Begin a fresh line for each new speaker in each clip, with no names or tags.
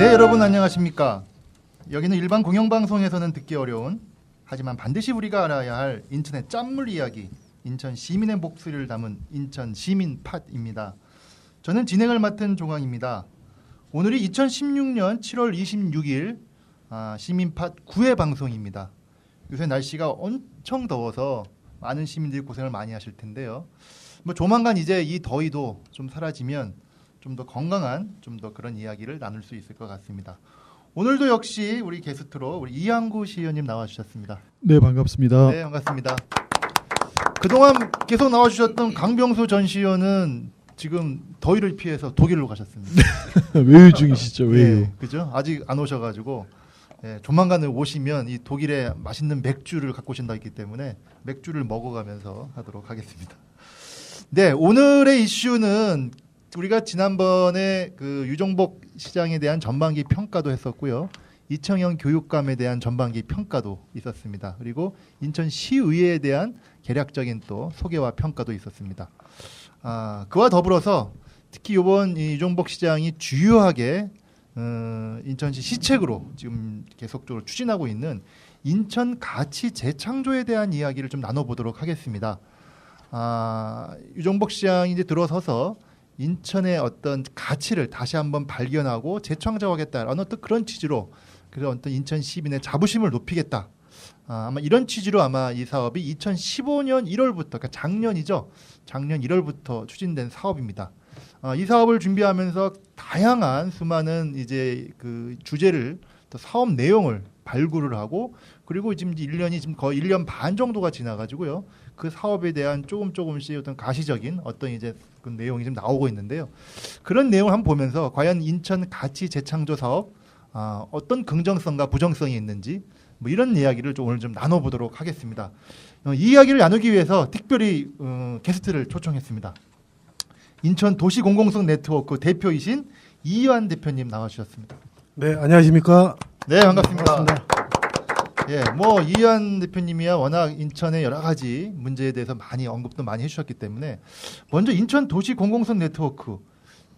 네, 여러분 안녕하십니까. 여기는 일반 공영방송에서는 듣기 어려운 하지만 반드시 우리가 알아야 할 인천의 짠물 이야기, 인천 시민의 목소리를 담은 인천 시민팟입니다. 저는 진행을 맡은 종황입니다. 오늘이 2016년 7월 26일 시민팟 9회 방송입니다. 요새 날씨가 엄청 더워서 많은 시민들이 고생을 많이 하실 텐데요. 뭐 조만간 이제 이 더위도 좀 사라지면 좀 더 건강한 좀 더 그런 이야기를 나눌 수 있을 것 같습니다. 오늘도 역시 우리 게스트로 우리 이항구 시의원님 나와주셨습니다.
네, 반갑습니다.
네, 반갑습니다. 그동안 계속 나와주셨던 강병수 전 시의원은 지금 더위를 피해서 독일로 가셨습니다.
외유 중이시죠, 외유.
네, 그죠? 아직 안 오셔가지고 조만간 오시면 이 독일에 맛있는 맥주를 갖고 오신다 했기 때문에 맥주를 먹어가면서 하도록 하겠습니다. 네, 오늘의 이슈는 우리가 지난번에 그 유종복 시장에 대한 전반기 평가도 했었고요. 이청영 교육감에 대한 전반기 평가도 있었습니다. 그리고 인천시의회에 대한 개략적인 또 소개와 평가도 있었습니다. 그와 더불어서 특히 이번 유종복 시장이 주요하게 인천시 시책으로 지금 계속적으로 추진하고 있는 인천 가치 재창조에 대한 이야기를 좀 나눠보도록 하겠습니다. 유종복 시장이 이제 들어서서 인천의 어떤 가치를 다시 한번 발견하고 재창조하겠다라는 어떤 그런 취지로 그래서 어떤 인천 시민의 자부심을 높이겠다. 아마 이런 취지로 아마 이 사업이 2015년 1월부터 그러니까 작년이죠. 작년 1월부터 추진된 사업입니다. 이 사업을 준비하면서 다양한 수많은 이제 그 주제를 또 사업 내용을 발굴을 하고 그리고 지금 1년이 지금 거의 1년 반 정도가 지나가지고요. 그 사업에 대한 조금씩 어떤 가시적인 어떤 이제 그 내용이 좀 나오고 있는데요. 그런 내용을 한번 보면서 과연 인천 가치 재창조 사업 어떤 긍정성과 부정성이 있는지 뭐 이런 이야기를 좀 오늘 좀 나눠보도록 하겠습니다. 이 이야기를 나누기 위해서 특별히 게스트를 초청했습니다. 인천 도시공공성 네트워크 대표이신 이현 대표님 나와주셨습니다.
네, 안녕하십니까?
네, 반갑습니다. 예, 뭐 이현 대표님이야 워낙 인천의 여러 가지 문제에 대해서 많이 언급도 많이 해주셨기 때문에 먼저 인천 도시공공성 네트워크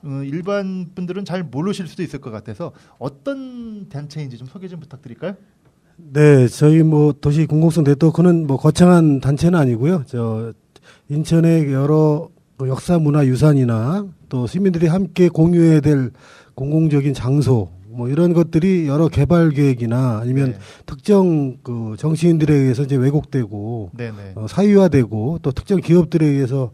일반 분들은 잘 모르실 수도 있을 것 같아서 어떤 단체인지 좀 소개 좀 부탁드릴까요?
네, 저희 뭐 도시 공공성 네트워크는 뭐 거창한 단체는 아니고요. 저 인천의 여러 역사 문화 유산이나 또 시민들이 함께 공유해야 될 공공적인 장소 뭐 이런 것들이 여러 개발 계획이나 아니면 특정 그 정치인들에 의해서 이제 왜곡되고 사유화되고 또 특정 기업들에 의해서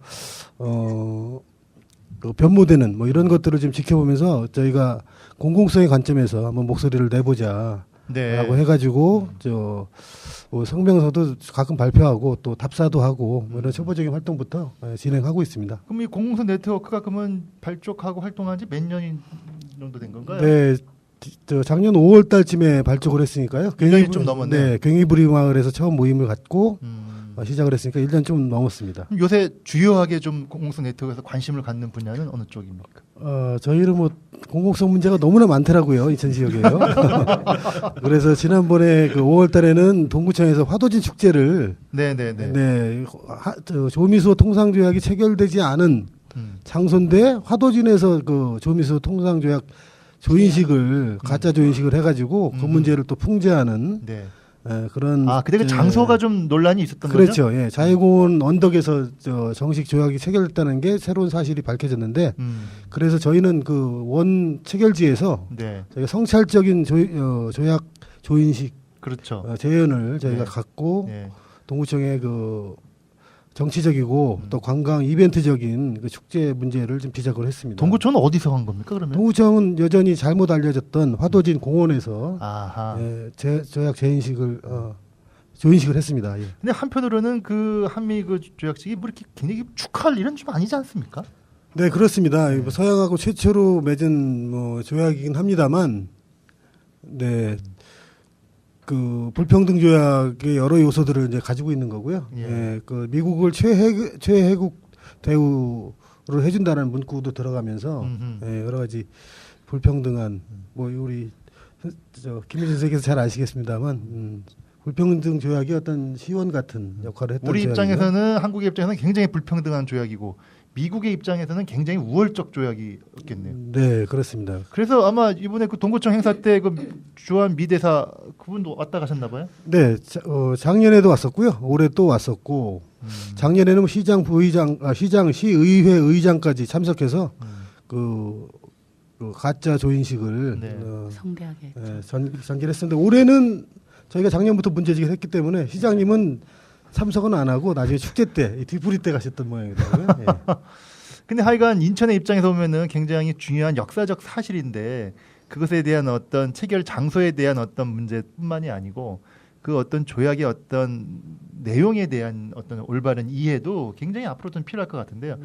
그 변모되는 뭐 이런 것들을 좀 지켜보면서 저희가 공공성의 관점에서 한번 목소리를 내보자라고 해가지고 뭐 성명서도 가끔 발표하고 또 답사도 하고 뭐 이런 초보적인 활동부터 진행하고 있습니다.
그럼 이 공공성 네트워크가 그러면 발족하고 활동한 지 몇 년 정도 된 건가요?
네. 작년 5월 달쯤에 발족을 했으니까요.
1년이 좀 넘었네요.
네, 괭이부리 마을에서 처음 모임을 갖고 시작을 했으니까 1년 좀 넘었습니다.
요새 주요하게 좀 공공성 네트워크에서 관심을 갖는 분야는 어느 쪽입니까?
저희는 뭐 공공성 문제가 너무나 많더라고요. 인천 지역에요. 그래서 지난번에 그 5월 달에는 동구청에서 화도진 축제를 조미수 통상조약이 체결되지 않은 장소인데 화도진에서 그 조미수 통상조약 조인식을 가짜 조인식을 해가지고 그 문제를 또 풍자하는 그런.
근데 그 장소가 좀 논란이 있었던 거죠?
그렇죠. 예, 자유공원 언덕에서 정식 조약이 체결됐다는 게 새로운 사실이 밝혀졌는데, 그래서 저희는 그 원 체결지에서 저희가 성찰적인 조약 조인식 재현을 저희가 갖고 동구청의 그 정치적이고 또 관광 이벤트적인 그 축제 문제를 좀 지적을 했습니다.
동구청은 어디서 한 겁니까 그러면?
동구청은 여전히 잘못 알려졌던 화도진 공원에서 조약 재인식을 조인식을 했습니다. 예.
근데 한편으로는 그 한미 그 조약식이 뭐 이렇게 굉장히 축하할 일은 좀 아니지 않습니까?
네, 그렇습니다. 서양하고 최초로 맺은 뭐 조약이긴 합니다만, 그 불평등 조약의 여러 요소들을 이제 가지고 있는 거고요. 그 미국을 최혜국 대우를 해준다는 문구도 들어가면서 여러 가지 불평등한 뭐 우리 김일준 선생께서 잘 아시겠습니다만 불평등 조약이 어떤 시원 같은 역할을 했던
우리
조약이고요.
입장에서는 한국의 입장에서는 굉장히 불평등한 조약이고 미국의 입장에서는 굉장히 우월적 조약이었겠네요.
네, 그렇습니다.
그래서 아마 이번에 그 동구청 행사 때 그 주한 미 대사 그분도 왔다 가셨나 봐요.
네, 작년에도 왔었고요. 올해 또 왔었고 작년에는 뭐 시의회 의장까지 참석해서 그 가짜 조인식을
네.
성대하게
전개를 했었는데 올해는 저희가 작년부터 문제제기를 했기 때문에 시장님은 참석은 안 하고 나중에 축제 때 뒤풀이 때 가셨던 모양이더라고요. 예.
근데 하여간 인천의 입장에서 보면은 굉장히 중요한 역사적 사실인데 그것에 대한 어떤 체결 장소에 대한 어떤 문제뿐만이 아니고 그 어떤 조약의 어떤 내용에 대한 어떤 올바른 이해도 굉장히 앞으로 좀 필요할 것 같은데요.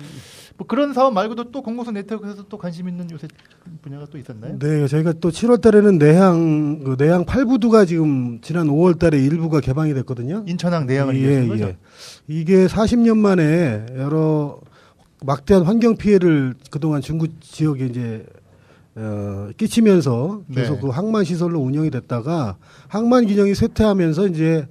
뭐 그런 사업 말고도 또 공공성 네트워크에서 또 관심 있는 요새 분야가 또 있었나요?
네, 저희가 또 7월 달에는 내양 8부두가 지금 지난 5월 달에 일부가 개방이 됐거든요.
인천항 내양을 얘기하는 거죠?
예. 이게 40년 만에 여러 막대한 환경 피해를 그동안 중구 지역에 이제 끼치면서 계속
네.
그 항만 시설로 운영이 됐다가 항만 기능이 쇠퇴하면서 이제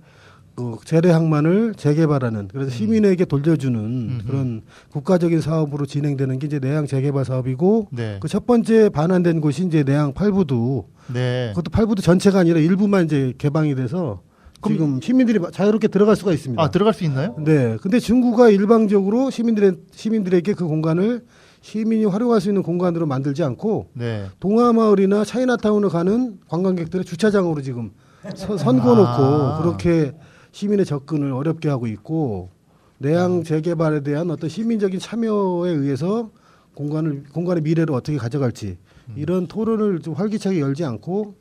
그 재래 항만을 재개발하는 그래서 시민에게 돌려주는 그런 국가적인 사업으로 진행되는 게 이제 내양 재개발 사업이고
네.
그 첫 번째 반환된 곳이 이제 내양 8부두
네.
그것도 8부두 전체가 아니라 일부만 이제 개방이 돼서 지금 시민들이 자유롭게 들어갈 수가 있습니다.
아 들어갈 수 있나요?
네. 근데 중구가 일방적으로 시민들에게 그 공간을 시민이 활용할 수 있는 공간으로 만들지 않고
네.
동아마을이나 차이나타운을 가는 관광객들의 주차장으로 지금 선거놓고
아.
그렇게 시민의 접근을 어렵게 하고 있고 내양 재개발에 대한 어떤 시민적인 참여에 의해서 공간의 미래를 어떻게 가져갈지 이런 토론을 좀 활기차게 열지 않고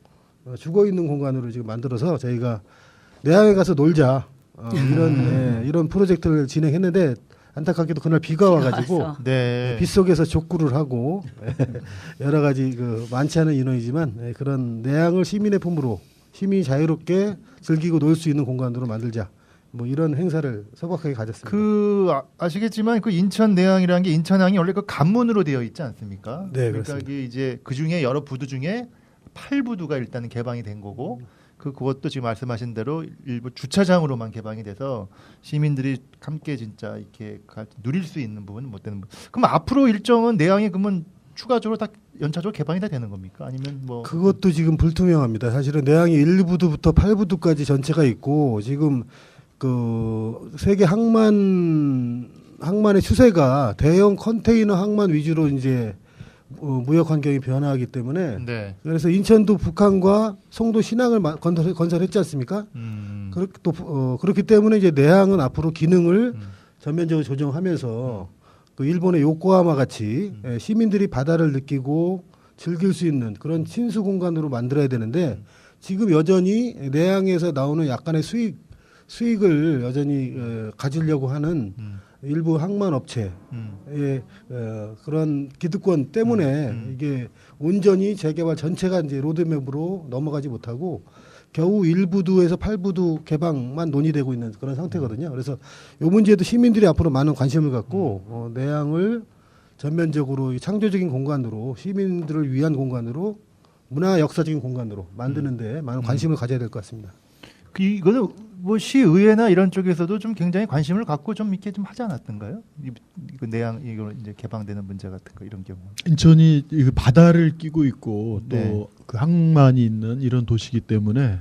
죽어 있는 공간으로 지금 만들어서 저희가 내양에 가서 놀자 이런 프로젝트를 진행했는데 안타깝게도 그날 비가 와가지고
와서.
네.
빗속에서 족구를 하고 여러 가지 그 많지 않은 인원이지만 그런 내양을 시민의 품으로 시민이 자유롭게 즐기고 놀 수 있는 공간으로 만들자. 뭐 이런 행사를 소박하게 가졌습니다.
아시겠지만 그 인천 내항이라는 게 인천항이 원래 그 간문으로 되어 있지 않습니까?
네,
그러니까
그렇습니다.
이게 이제 그 중에 여러 부두 중에 8부두가 일단은 개방이 된 거고 그것도 지금 말씀하신 대로 일부 주차장으로만 개방이 돼서 시민들이 함께 진짜 이렇게 누릴 수 있는 부분은 못 되는 부분. 그럼 앞으로 일정은 내항이 그러면 추가적으로 다 연차적으로 개방이 다 되는 겁니까? 아니면 뭐
그것도 지금 불투명합니다. 사실은 내항이 1부두부터 8부두까지 전체가 있고 지금 그 세계 항만의 추세가 대형 컨테이너 항만 위주로 이제 무역 환경이 변화하기 때문에
네.
그래서 인천도 북한과 송도 신항을 건설했지 않습니까? 그렇기 때문에 이제 내항은 앞으로 기능을 전면적으로 조정하면서 그 일본의 요코하마 같이 시민들이 바다를 느끼고 즐길 수 있는 그런 친수 공간으로 만들어야 되는데 지금 여전히 내항에서 나오는 약간의 수익을 여전히 가지려고 하는 일부 항만 업체의 그런 기득권 때문에 이게 온전히 재개발 전체가 이제 로드맵으로 넘어가지 못하고 겨우 1부두에서 8부두 개방만 논의되고 있는 그런 상태거든요. 그래서 이 문제도 시민들이 앞으로 많은 관심을 갖고 내양을 전면적으로 창조적인 공간으로 시민들을 위한 공간으로 문화 역사적인 공간으로 만드는데 많은 관심을 가져야 될 것 같습니다.
이거는 뭐 시의회나 이런 쪽에서도 좀 굉장히 관심을 갖고 좀 이렇게 좀 하지 않았던가요? 이거 내양 이거 이제 개방되는 문제 같은 거 이런 경우.
인천이 이 바다를 끼고 있고
네.
또 그 항만이 있는 이런 도시이기 때문에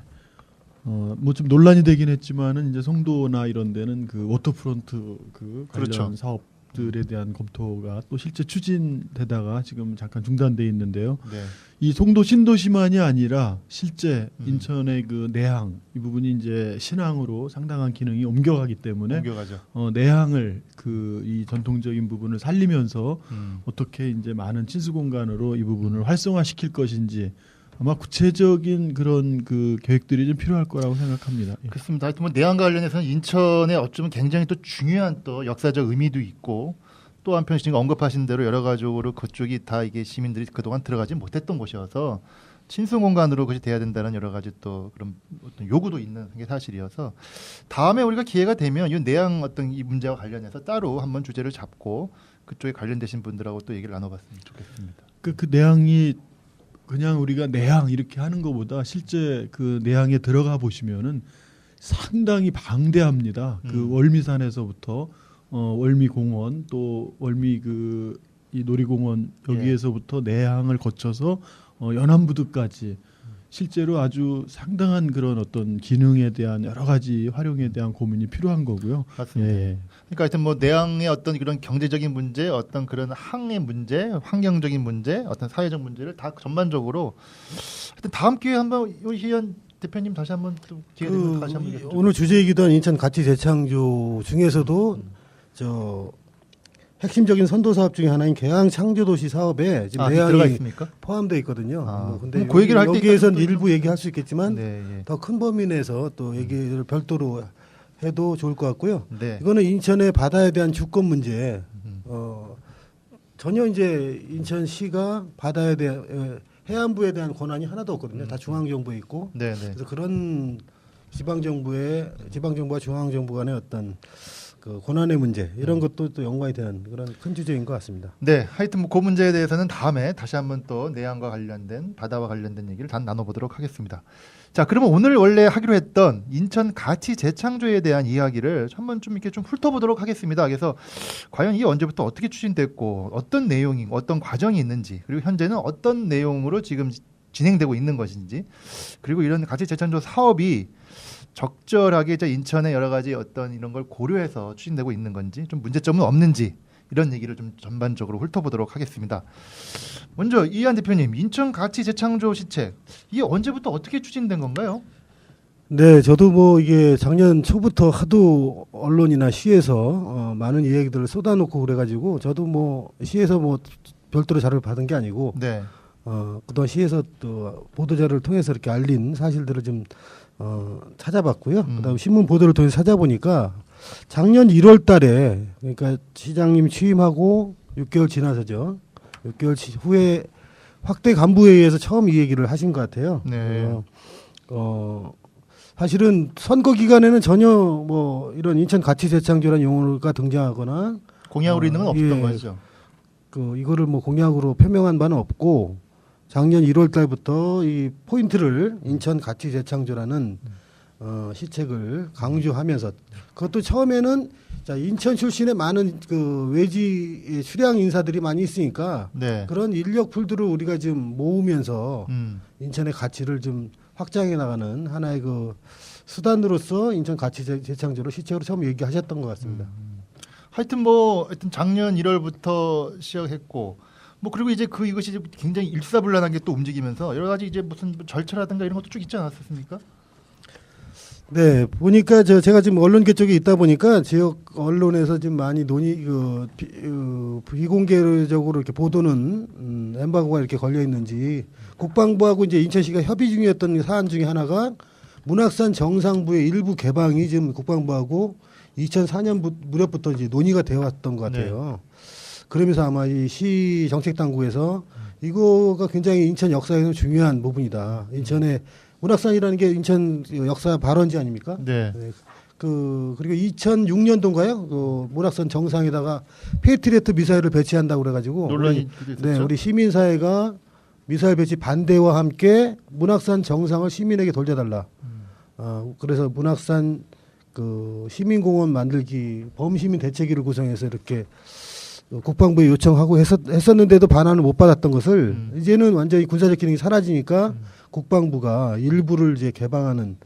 뭐 좀 논란이 되긴 했지만은 이제 송도나 이런 데는 그 워터프론트 그 관련
그렇죠.
사업들에 대한 검토가 또 실제 추진되다가 지금 잠깐 중단돼 있는데요.
네.
이 송도 신도시만이 아니라 실제 인천의 그 내항 이 부분이 이제 신항으로 상당한 기능이 옮겨가기 때문에
옮겨가죠.
내항을 그 이 전통적인 부분을 살리면서 어떻게 이제 많은 친수 공간으로 이 부분을 활성화시킬 것인지 아마 구체적인 그런 그 계획들이 좀 필요할 거라고 생각합니다. 예.
그렇습니다. 하여튼 뭐 내양 관련해서는 인천에 어쩌면 굉장히 또 중요한 또 역사적 의미도 있고 또 한편 지금 언급하신 대로 여러 가지로 그쪽이 다 이게 시민들이 그동안 들어가지 못했던 곳이어서 친수 공간으로 그것이 돼야 된다는 여러 가지 또 그런 어떤 요구도 있는 게 사실이어서 다음에 우리가 기회가 되면 이 내양 어떤 이 문제와 관련해서 따로 한번 주제를 잡고 그쪽에 관련되신 분들하고 또 얘기를 나눠봤으면 좋겠습니다.
그 내항이 그냥 우리가 내항 이렇게 하는 것보다 실제 그 내항에 들어가 보시면은 상당히 방대합니다. 그 월미산에서부터 월미공원 또 월미 이 놀이공원 여기에서부터 내항을 거쳐서 연안부두까지 실제로 아주 상당한 그런 어떤 기능에 대한 여러 가지 활용에 대한 고민이 필요한 거고요.
맞습니다.
예.
그러니까 하여튼 뭐 내항의 어떤 그런 경제적인 문제, 어떤 그런 항의 문제, 환경적인 문제, 어떤 사회적 문제를 다 전반적으로 하여튼 다음 기회에 한번 우리 대표님 다시 한번 또 기회 되면 다시 한번 얘기해
오늘 주제이기도 한 인천 가치 재창조 중에서도 저 핵심적인 선도 사업 중에 하나인 개항 창조도시 사업에 지금
들어가
내항이
있습니까?
포함되어 있거든요. 근데
그럼 그 얘기를 할 때
여기에선 일부 얘기할 수 있겠지만
네, 예.
더 큰 범위 내에서 또 얘기를 별도로 해도 좋을 것 같고요.
네.
이거는 인천의 바다에 대한 주권 문제. 전혀 이제 인천시가 바다에 대한 해안부에 대한 권한이 하나도 없거든요. 다 중앙정부에 있고.
네, 네.
그래서 그런 지방정부와 중앙정부 간의 어떤 그 권한의 문제 이런 것도 또 연관이 되는 그런 큰 주제인 것 같습니다.
네, 하여튼 뭐 그 문제에 대해서는 다음에 다시 한번 또 내항과 관련된 바다와 관련된 얘기를 다 나눠보도록 하겠습니다. 자, 그러면 오늘 원래 하기로 했던 인천 가치 재창조에 대한 이야기를 한번 좀 이렇게 좀 훑어보도록 하겠습니다. 그래서 과연 이게 언제부터 어떻게 추진됐고 어떤 내용이고 어떤 과정이 있는지 그리고 현재는 어떤 내용으로 지금 진행되고 있는 것인지 그리고 이런 가치 재창조 사업이 적절하게 이제 인천의 여러 가지 어떤 이런 걸 고려해서 추진되고 있는 건지 좀 문제점은 없는지 이런 얘기를 좀 전반적으로 훑어보도록 하겠습니다. 먼저 이한 대표님, 인천 가치 재창조 시책 이게 언제부터 어떻게 추진된 건가요?
네, 저도 뭐 이게 작년 초부터 하도 언론이나 시에서 많은 이야기들을 쏟아놓고 그래가지고 저도 뭐 시에서 뭐 별도로 자료를 받은 게 아니고
네.
그동안 시에서 또 보도자료를 통해서 이렇게 알린 사실들을 좀 찾아봤고요. 그다음 신문 보도를 통해서 찾아보니까 작년 1월 달에 그러니까 시장님 취임하고 6개월 지나서죠. 6개월 후에 확대 간부회의에서 처음 이 얘기를 하신 것 같아요.
네.
사실은 선거 기간에는 전혀 뭐 이런 인천 가치 재창조라는 용어가 등장하거나
공약으로 있는 건 없었던
예.
거죠.
이거를 뭐 공약으로 표명한 바는 없고 작년 1월 달부터 이 포인트를 인천 가치 재창조라는 시책을 강조하면서 그것도 처음에는 자, 인천 출신의 많은 그 외지 수량 인사들이 많이 있으니까
네.
그런 인력 풀들을 우리가 지금 모으면서 인천의 가치를 좀 확장해 나가는 하나의 그 수단으로서 인천 가치 재창조로 시책으로 처음 얘기하셨던 것 같습니다.
하여튼 작년 1월부터 시작했고 뭐 그리고 이제 이것이 이제 굉장히 일사불란하게 또 움직이면서 여러 가지 이제 무슨 절차라든가 이런 것도 쭉 있지 않았습니까?
네, 보니까 제가 지금 언론계 쪽에 있다 보니까 지역 언론에서 지금 많이 비공개적으로 이렇게 보도는 엠바고가 이렇게 걸려 있는지 국방부하고 이제 인천시가 협의 중이었던 사안 중에 하나가 문학산 정상부의 일부 개방이 지금 국방부하고 2004년 무렵부터 이제 논의가 되어 왔던 것 같아요. 네. 그러면서 아마 이 시 정책 당국에서 이거가 굉장히 인천 역사에서 중요한 부분이다. 인천의 문학산이라는 게 인천 역사 발원지 아닙니까?
네.
네. 그리고 2006년도인가요? 그 문학산 정상에다가 페이트리어트 미사일을 배치한다고 그래가지고
논란이
우리 시민사회가 미사일 배치 반대와 함께 문학산 정상을 시민에게 돌려달라. 그래서 문학산 그 시민공원 만들기 범시민 대책위를 구성해서 이렇게 국방부에 요청하고 했었는데도 반환을 못 받았던 것을 이제는 완전히 군사적 기능이 사라지니까 국방부가 일부를 이제 개방하는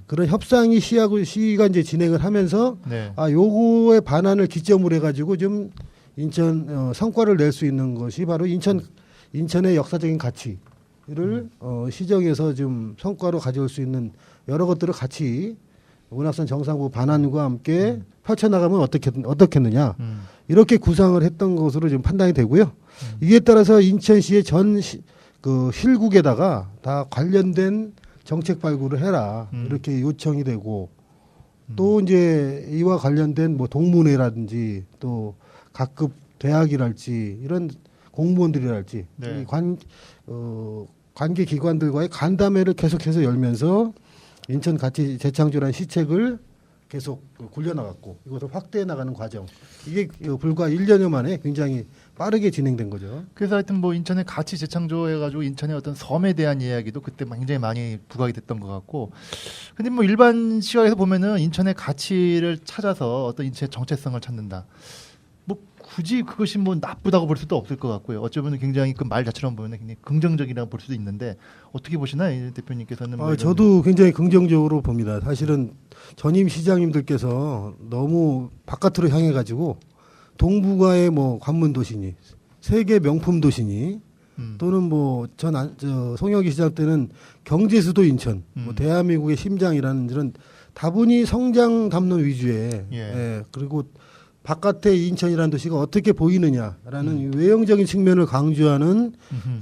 그런 협상이 시가 이제 진행을 하면서
네.
요거의 반환을 기점으로 해가지고 좀 인천 성과를 낼 수 있는 것이 바로 인천의 역사적인 가치를 시정해서 좀 성과로 가져올 수 있는 여러 것들을 같이 문학산 정상부 반환과 함께 펼쳐나가면 어떻겠느냐 이렇게 구상을 했던 것으로 지금 판단이 되고요. 이에 따라서 인천시의 그 실국에다가 다 관련된 정책 발굴을 해라 이렇게 요청이 되고 또 이제 이와 관련된 뭐 동문회라든지 또 각급 대학이랄지 이런 공무원들이랄지
네.
관계 기관들과의 간담회를 계속해서 열면서 인천 가치 재창조라는 시책을 계속 굴려나갔고 이것을 확대해 나가는 과정 이게 불과 1년여 만에 굉장히 빠르게 진행된 거죠.
그래서 하여튼 뭐 인천의 가치 재창조해가지고 인천의 어떤 섬에 대한 이야기도 그때 굉장히 많이 부각이 됐던 것 같고, 근데 뭐 일반 시각에서 보면은 인천의 가치를 찾아서 어떤 인천의 정체성을 찾는다. 뭐 굳이 그것이 뭐 나쁘다고 볼 수도 없을 것 같고요. 어쩌면 굉장히 그 말 자체로 보면 굉장히 긍정적이라고 볼 수도 있는데 어떻게 보시나요, 이 대표님께서는? 뭐
저도 굉장히 긍정적으로 봅니다. 사실은 전임 시장님들께서 너무 바깥으로 향해 가지고 동북아의 뭐 관문 도시니 세계 명품 도시니 또는 뭐 송영기 시장 때는 경제 수도 인천, 뭐 대한민국의 심장이라는 이런 다분히 성장 담론 위주의 그리고 바깥의 인천이라는 도시가 어떻게 보이느냐라는 외형적인 측면을 강조하는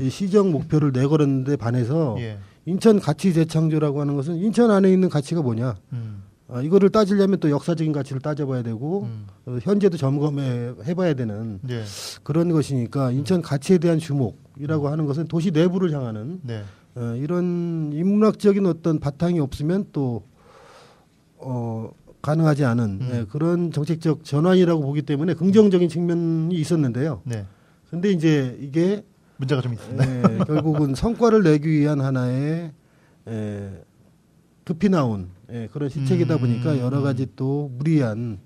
이 시정 목표를 내걸었는데 반해서 인천 가치 재창조라고 하는 것은 인천 안에 있는 가치가 뭐냐? 이거를 따지려면 또 역사적인 가치를 따져봐야 되고 현재도 점검해봐야 되는 그런 것이니까 인천 가치에 대한 주목이라고 하는 것은 도시 내부를 향하는 이런 인문학적인 어떤 바탕이 없으면 또 가능하지 않은 그런 정책적 전환이라고 보기 때문에 긍정적인 측면이 있었는데요. 근데 이제 이게
문제가 좀 있습니다.
결국은 성과를 내기 위한 하나의 급히 나온 그런 시책이다 보니까 여러 가지 또 무리한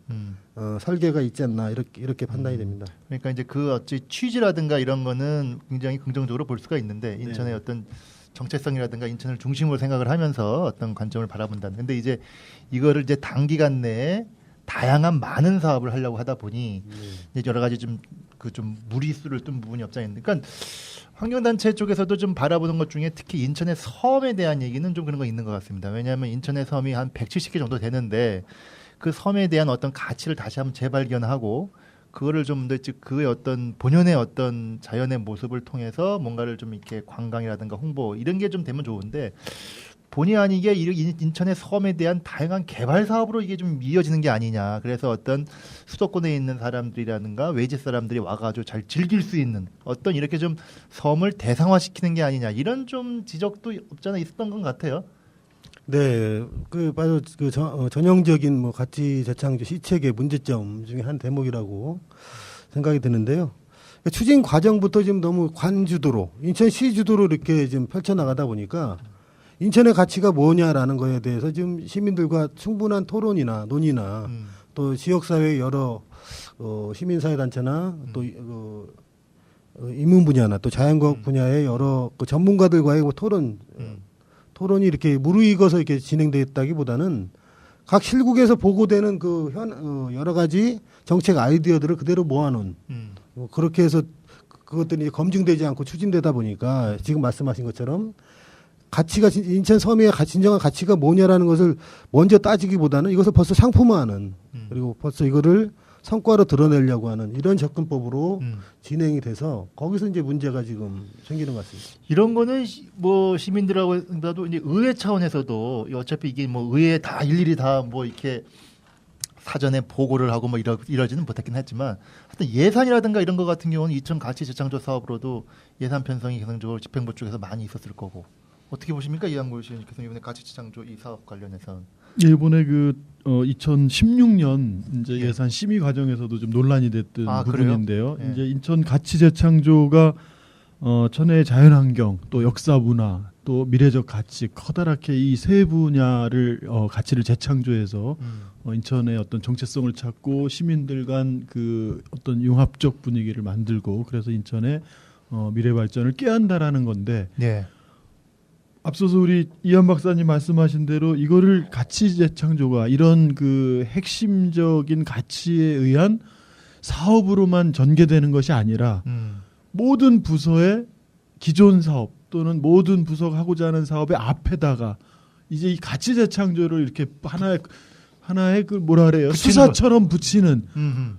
설계가 있지 않나 이렇게 판단이 됩니다.
그러니까 이제 그 어찌 취지라든가 이런 거는 굉장히 긍정적으로 볼 수가 있는데 인천의 어떤 정체성이라든가 인천을 중심으로 생각을 하면서 어떤 관점을 바라본다는. 근데 이제 이거를 이제 단기간 내에 다양한 많은 사업을 하려고 하다 보니 이제 여러 가지 좀 무리수를 둔 부분이 없지 않는데, 그러니까 환경단체 쪽에서도 좀 바라보는 것 중에 특히 인천의 섬에 대한 얘기는 좀 그런 거 있는 것 같습니다. 왜냐하면 인천의 섬이 한 170개 정도 되는데 그 섬에 대한 어떤 가치를 다시 한번 재발견하고 그거를 좀 더 그의 어떤 본연의 어떤 자연의 모습을 통해서 뭔가를 좀 이렇게 관광이라든가 홍보 이런 게 좀 되면 좋은데, 본의 아니게 인천의 섬에 대한 다양한 개발 사업으로 이게 좀 이어지는 게 아니냐. 그래서 어떤 수도권에 있는 사람들이라든가 외지 사람들이 와가지고 잘 즐길 수 있는 어떤 이렇게 좀 섬을 대상화시키는 게 아니냐, 이런 좀 지적도 없잖아 있었던 것 같아요.
네, 바로 전형적인 뭐 가치 재창조 시책의 문제점 중에 한 대목이라고 생각이 드는데요. 추진 과정부터 지금 너무 관주도로, 인천시 주도로 이렇게 지금 펼쳐나가다 보니까 인천의 가치가 뭐냐라는 거에 대해서 지금 시민들과 충분한 토론이나 논의나 또 지역사회 여러 시민사회단체나 또 인문 분야나 또 자연과학 분야의 여러 전문가들과의 토론이 이렇게 무르익어서 이렇게 진행됐다기보다는 각 실국에서 보고되는 여러 가지 정책 아이디어들을 그대로 모아놓은 그렇게 해서 그것들이 검증되지 않고 추진되다 보니까 지금 말씀하신 것처럼 가치가 인천 섬의 진정한 가치가 뭐냐라는 것을 먼저 따지기보다는 이것을 벌써 상품화하는 그리고 벌써 이거를 성과로 드러내려고 하는 이런 접근법으로 진행이 돼서 거기서 이제 문제가 지금 생기는 것 같습니다. 이런
거는 뭐 시민들하고도 이제 의회 차원에서도 어차피 이게 뭐 의회 다 일일이 다 뭐 이렇게 사전에 보고를 하고 뭐 이러지는 못했긴 했지만 하여튼 예산이라든가 이런 거 같은 경우는 이천 가치 재창조 사업으로도 예산 편성이 계속적으로 집행부 쪽에서 많이 있었을 거고. 어떻게 보십니까, 이한골 씨께서 이번에 가치 재창조 이 사업 관련해서?
일본의 2016년 이제 예산 심의 과정에서도 좀 논란이 됐던 부분인데요. 이제 인천 가치 재창조가 천혜의 자연환경, 또 역사 문화, 또 미래적 가치 커다랗게 이 세 분야를 가치를 재창조해서 인천의 어떤 정체성을 찾고 시민들 간 그 어떤 융합적 분위기를 만들고 그래서 인천의 미래 발전을 꾀한다라는 건데. 앞서서 우리 이한 박사님 말씀하신 대로 이거를 가치 재창조가 이런 그 핵심적인 가치에 의한 사업으로만 전개되는 것이 아니라 모든 부서의 기존 사업 또는 모든 부서가 하고자 하는 사업의 앞에다가 이제 이 가치 재창조를 이렇게 하나의 그 뭐라 그래요, 수사처럼 붙이는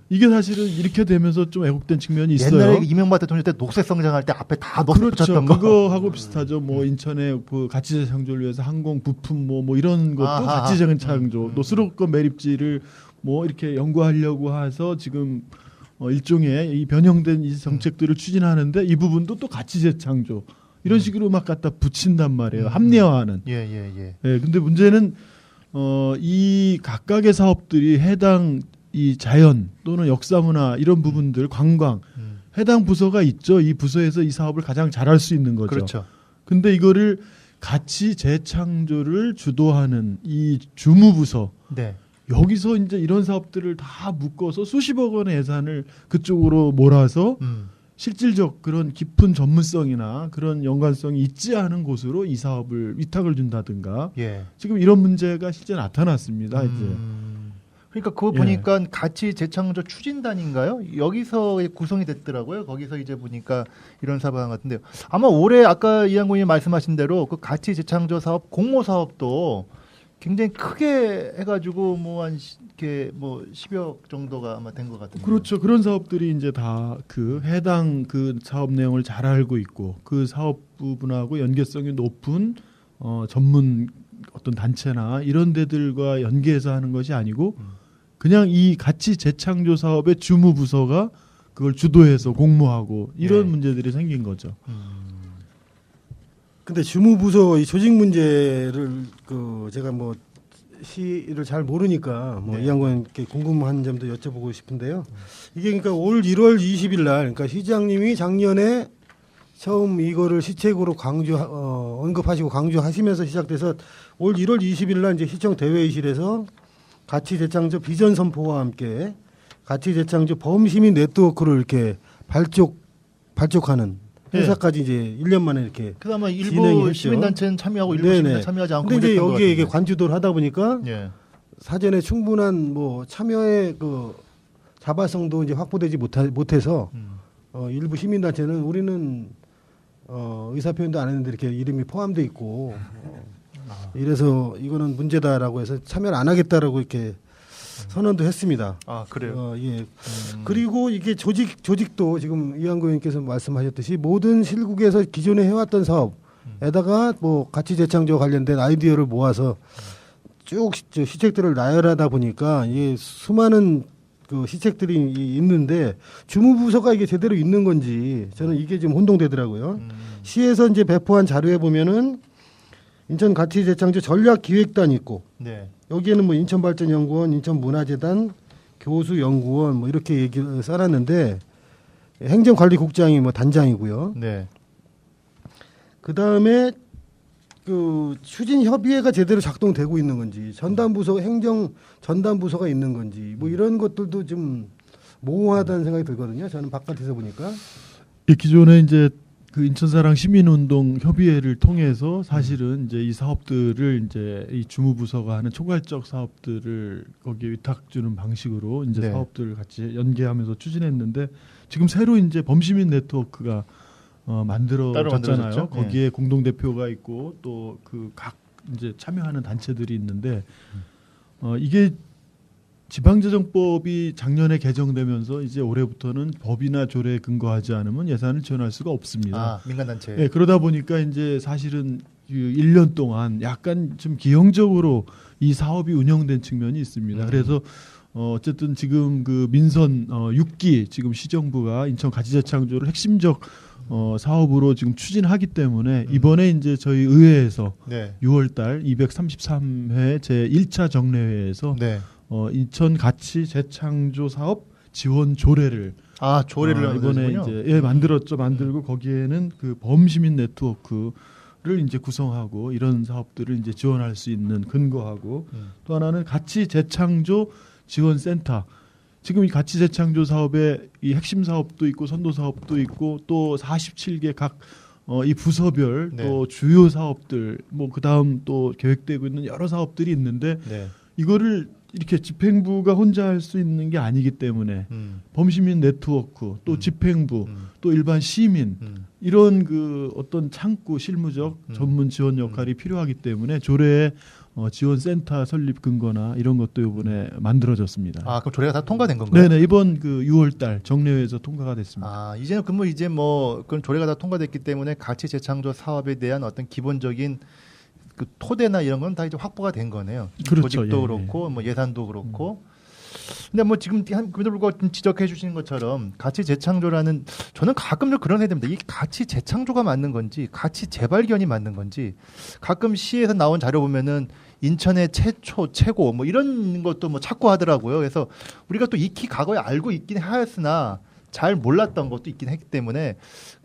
이게 사실은 이렇게 되면서 좀 왜곡된 측면이 있어요.
옛날에 이명박 대통령 때 녹색 성장할 때 앞에 다 녹색 붙였던 거.
그거하고 비슷하죠. 뭐 인천의 그 가치 재창조를 위해서 항공 부품 뭐 이런 것도 가치 재창조, 또 수도권 매립지를 뭐 이렇게 연구하려고 해서 지금 일종의 이 변형된 이 정책들을 추진하는데 이 부분도 또 가치 재창조 이런 식으로 막 갖다 붙인단 말이에요. 합리화하는. 근데 문제는 이 각각의 사업들이 해당 이 자연 또는 역사문화 이런 부분들 관광 해당 부서가 있죠. 이 부서에서 이 사업을 가장 잘할 수 있는 거죠.
그렇죠.
근데 이거를 가치 재창조를 주도하는 이 주무부서
네.
여기서 이제 이런 사업들을 다 묶어서 수십억 원의 예산을 그쪽으로 몰아서 실질적 그런 깊은 전문성이나 그런 연관성이 있지 않은 곳으로 이 사업을 위탁을 준다든가
예.
지금 이런 문제가 실제 나타났습니다. 이제.
그러니까 그거
예.
보니까 가치 재창조 추진단인가요? 여기서 구성이 됐더라고요. 거기서 이제 보니까 이런 사업한 것 같은데요. 아마 올해 아까 이한군이 말씀하신 대로 그 가치 재창조 사업 공모 사업도 굉장히 크게 해가지고 뭐 한 이렇게 뭐 10억 정도가 아마 된 것 같은데.
그렇죠. 그런 사업들이 이제 다 그 해당 그 사업 내용을 잘 알고 있고 그 사업 부분하고 연계성이 높은 전문 어떤 단체나 이런 데들과 연계해서 하는 것이 아니고 그냥 이 가치 재창조 사업의 주무부서가 그걸 주도해서 공모하고 이런
네.
문제들이 생긴 거죠.
근데 주무부서 이 조직 문제를 그 제가 뭐 시를 잘 모르니까 뭐
네.
이양관께 궁금한 점도 여쭤보고 싶은데요. 이게 그러니까 올 1월 20일 날 그러니까 시장님이 작년에 처음 이거를 시책으로 언급하시고 강조하시면서 시작돼서 올 1월 20일 날 이제 시청 대회의실에서 가치 재창조 비전 선포와 함께 가치 재창조 범시민 네트워크를 이렇게 발족하는 행사까지 이제 1년 만에 이렇게
그래서 아마 일부
진행했죠.
시민단체는 참여하고 일부
네네.
시민단 참여하지 않고
근데 이제
그랬던 것
여기에 이게
같은데.
관주도를 하다 보니까
예.
사전에 충분한 뭐 참여의 그 자발성도 이제 확보되지 못해서 일부 시민단체는 우리는 의사 표현도 안 했는데 이렇게 이름이 포함돼 있고 이래서 이거는 문제다라고 해서 참여를 안 하겠다라고 이렇게 선언도 했습니다.
아 그래요.
예. 그리고 이게 조직도 지금 이한구 의원께서 말씀하셨듯이 모든 실국에서 기존에 해왔던 사업에다가 뭐 가치 재창조 관련된 아이디어를 모아서 쭉 시책들을 나열하다 보니까 이게 수많은 그 시책들이 있는데 주무부서가 이게 제대로 있는 건지 저는 이게 좀 혼동되더라고요. 시에서 이제 배포한 자료에 보면은 인천 가치 재창조 전략 기획단이 있고
네.
여기에는 뭐 인천발전연구원, 인천문화재단, 교수연구원 뭐 이렇게 얘기를 써놨는데 행정관리국장이 뭐 단장이고요.
네.
그 다음에 그 추진협의회가 제대로 작동되고 있는 건지 전담부서 행정 전담부서가 있는 건지 뭐 이런 것들도 좀 모호하다는 생각이 들거든요. 저는 바깥에서 보니까.
이 기존에 이제 그 인천사랑 시민운동 협의회를 통해서 사실은 이제 이 사업들을 이제 이 주무부서가 하는 총괄적 사업들을 거기에 위탁 주는 방식으로 이제
네.
사업들을 같이 연계하면서 추진했는데 지금 새로 이제 범시민 네트워크가
따로
만들어졌잖아요.
만들어졌죠?
거기에 공동 대표가 있고 또 그 각 이제 참여하는 단체들이 있는데 이게 지방재정법이 작년에 개정되면서 이제 올해부터는 법이나 조례에 근거하지 않으면 예산을 지원할 수가 없습니다.
아 민간단체.
네, 그러다 보니까 이제 사실은 그 1년 동안 약간 좀 기형적으로 이 사업이 운영된 측면이 있습니다. 그래서 어쨌든 지금 그 민선 6기 지금 시정부가 인천 가치재창조를 핵심적 사업으로 지금 추진하기 때문에 이번에 이제 저희 의회에서
네.
6월달 233회 제 1차 정례회에서
네.
인천 가치 재창조 사업 지원 조례를
아 조례를
이번에
만드셨군요.
이제 만들었죠. 만들고 거기에는 그 범시민 네트워크를 이제 구성하고 이런 사업들을 이제 지원할 수 있는 근거하고 또 하나는 가치 재창조 지원센터. 지금 이 가치 재창조 사업의 이 핵심 사업도 있고 선도 사업도 있고 또 47개 각 이 부서별
네.
또 주요 사업들 뭐 그다음 또 계획되고 있는 여러 사업들이 있는데
네.
이거를 이렇게 집행부가 혼자 할 수 있는 게 아니기 때문에 범시민 네트워크 또 집행부 또 일반 시민 이런 그 어떤 창구 실무적 전문 지원 역할이 필요하기 때문에 조례에 지원센터 설립 근거나 이런 것도 이번에 만들어졌습니다.
아 그럼 조례가 다 통과된 건가요?
네네 이번 그 6월달 정례회에서 통과가 됐습니다.
아 이제는 그러면 이제 뭐 그런 조례가 다 통과됐기 때문에 가치 재창조 사업에 대한 어떤 기본적인 그 토대나 이런 건 다 이제 확보가 된 거네요.
그렇죠.
조직도
예,
그렇고 뭐 예산도 그렇고. 근데 뭐 지금 그럼에도 불구하고 좀 지적해 주시는 것처럼 가치 재창조라는 저는 가끔 좀 그런 생각이 듭니다. 이 가치 재창조가 맞는 건지 가치 재발견이 맞는 건지 가끔 시에서 나온 자료 보면은 인천의 최초 최고 뭐 이런 것도 뭐 찾고 하더라고요. 그래서 우리가 또 익히 과거에 알고 있긴 하였으나 잘 몰랐던 것도 있긴 했기 때문에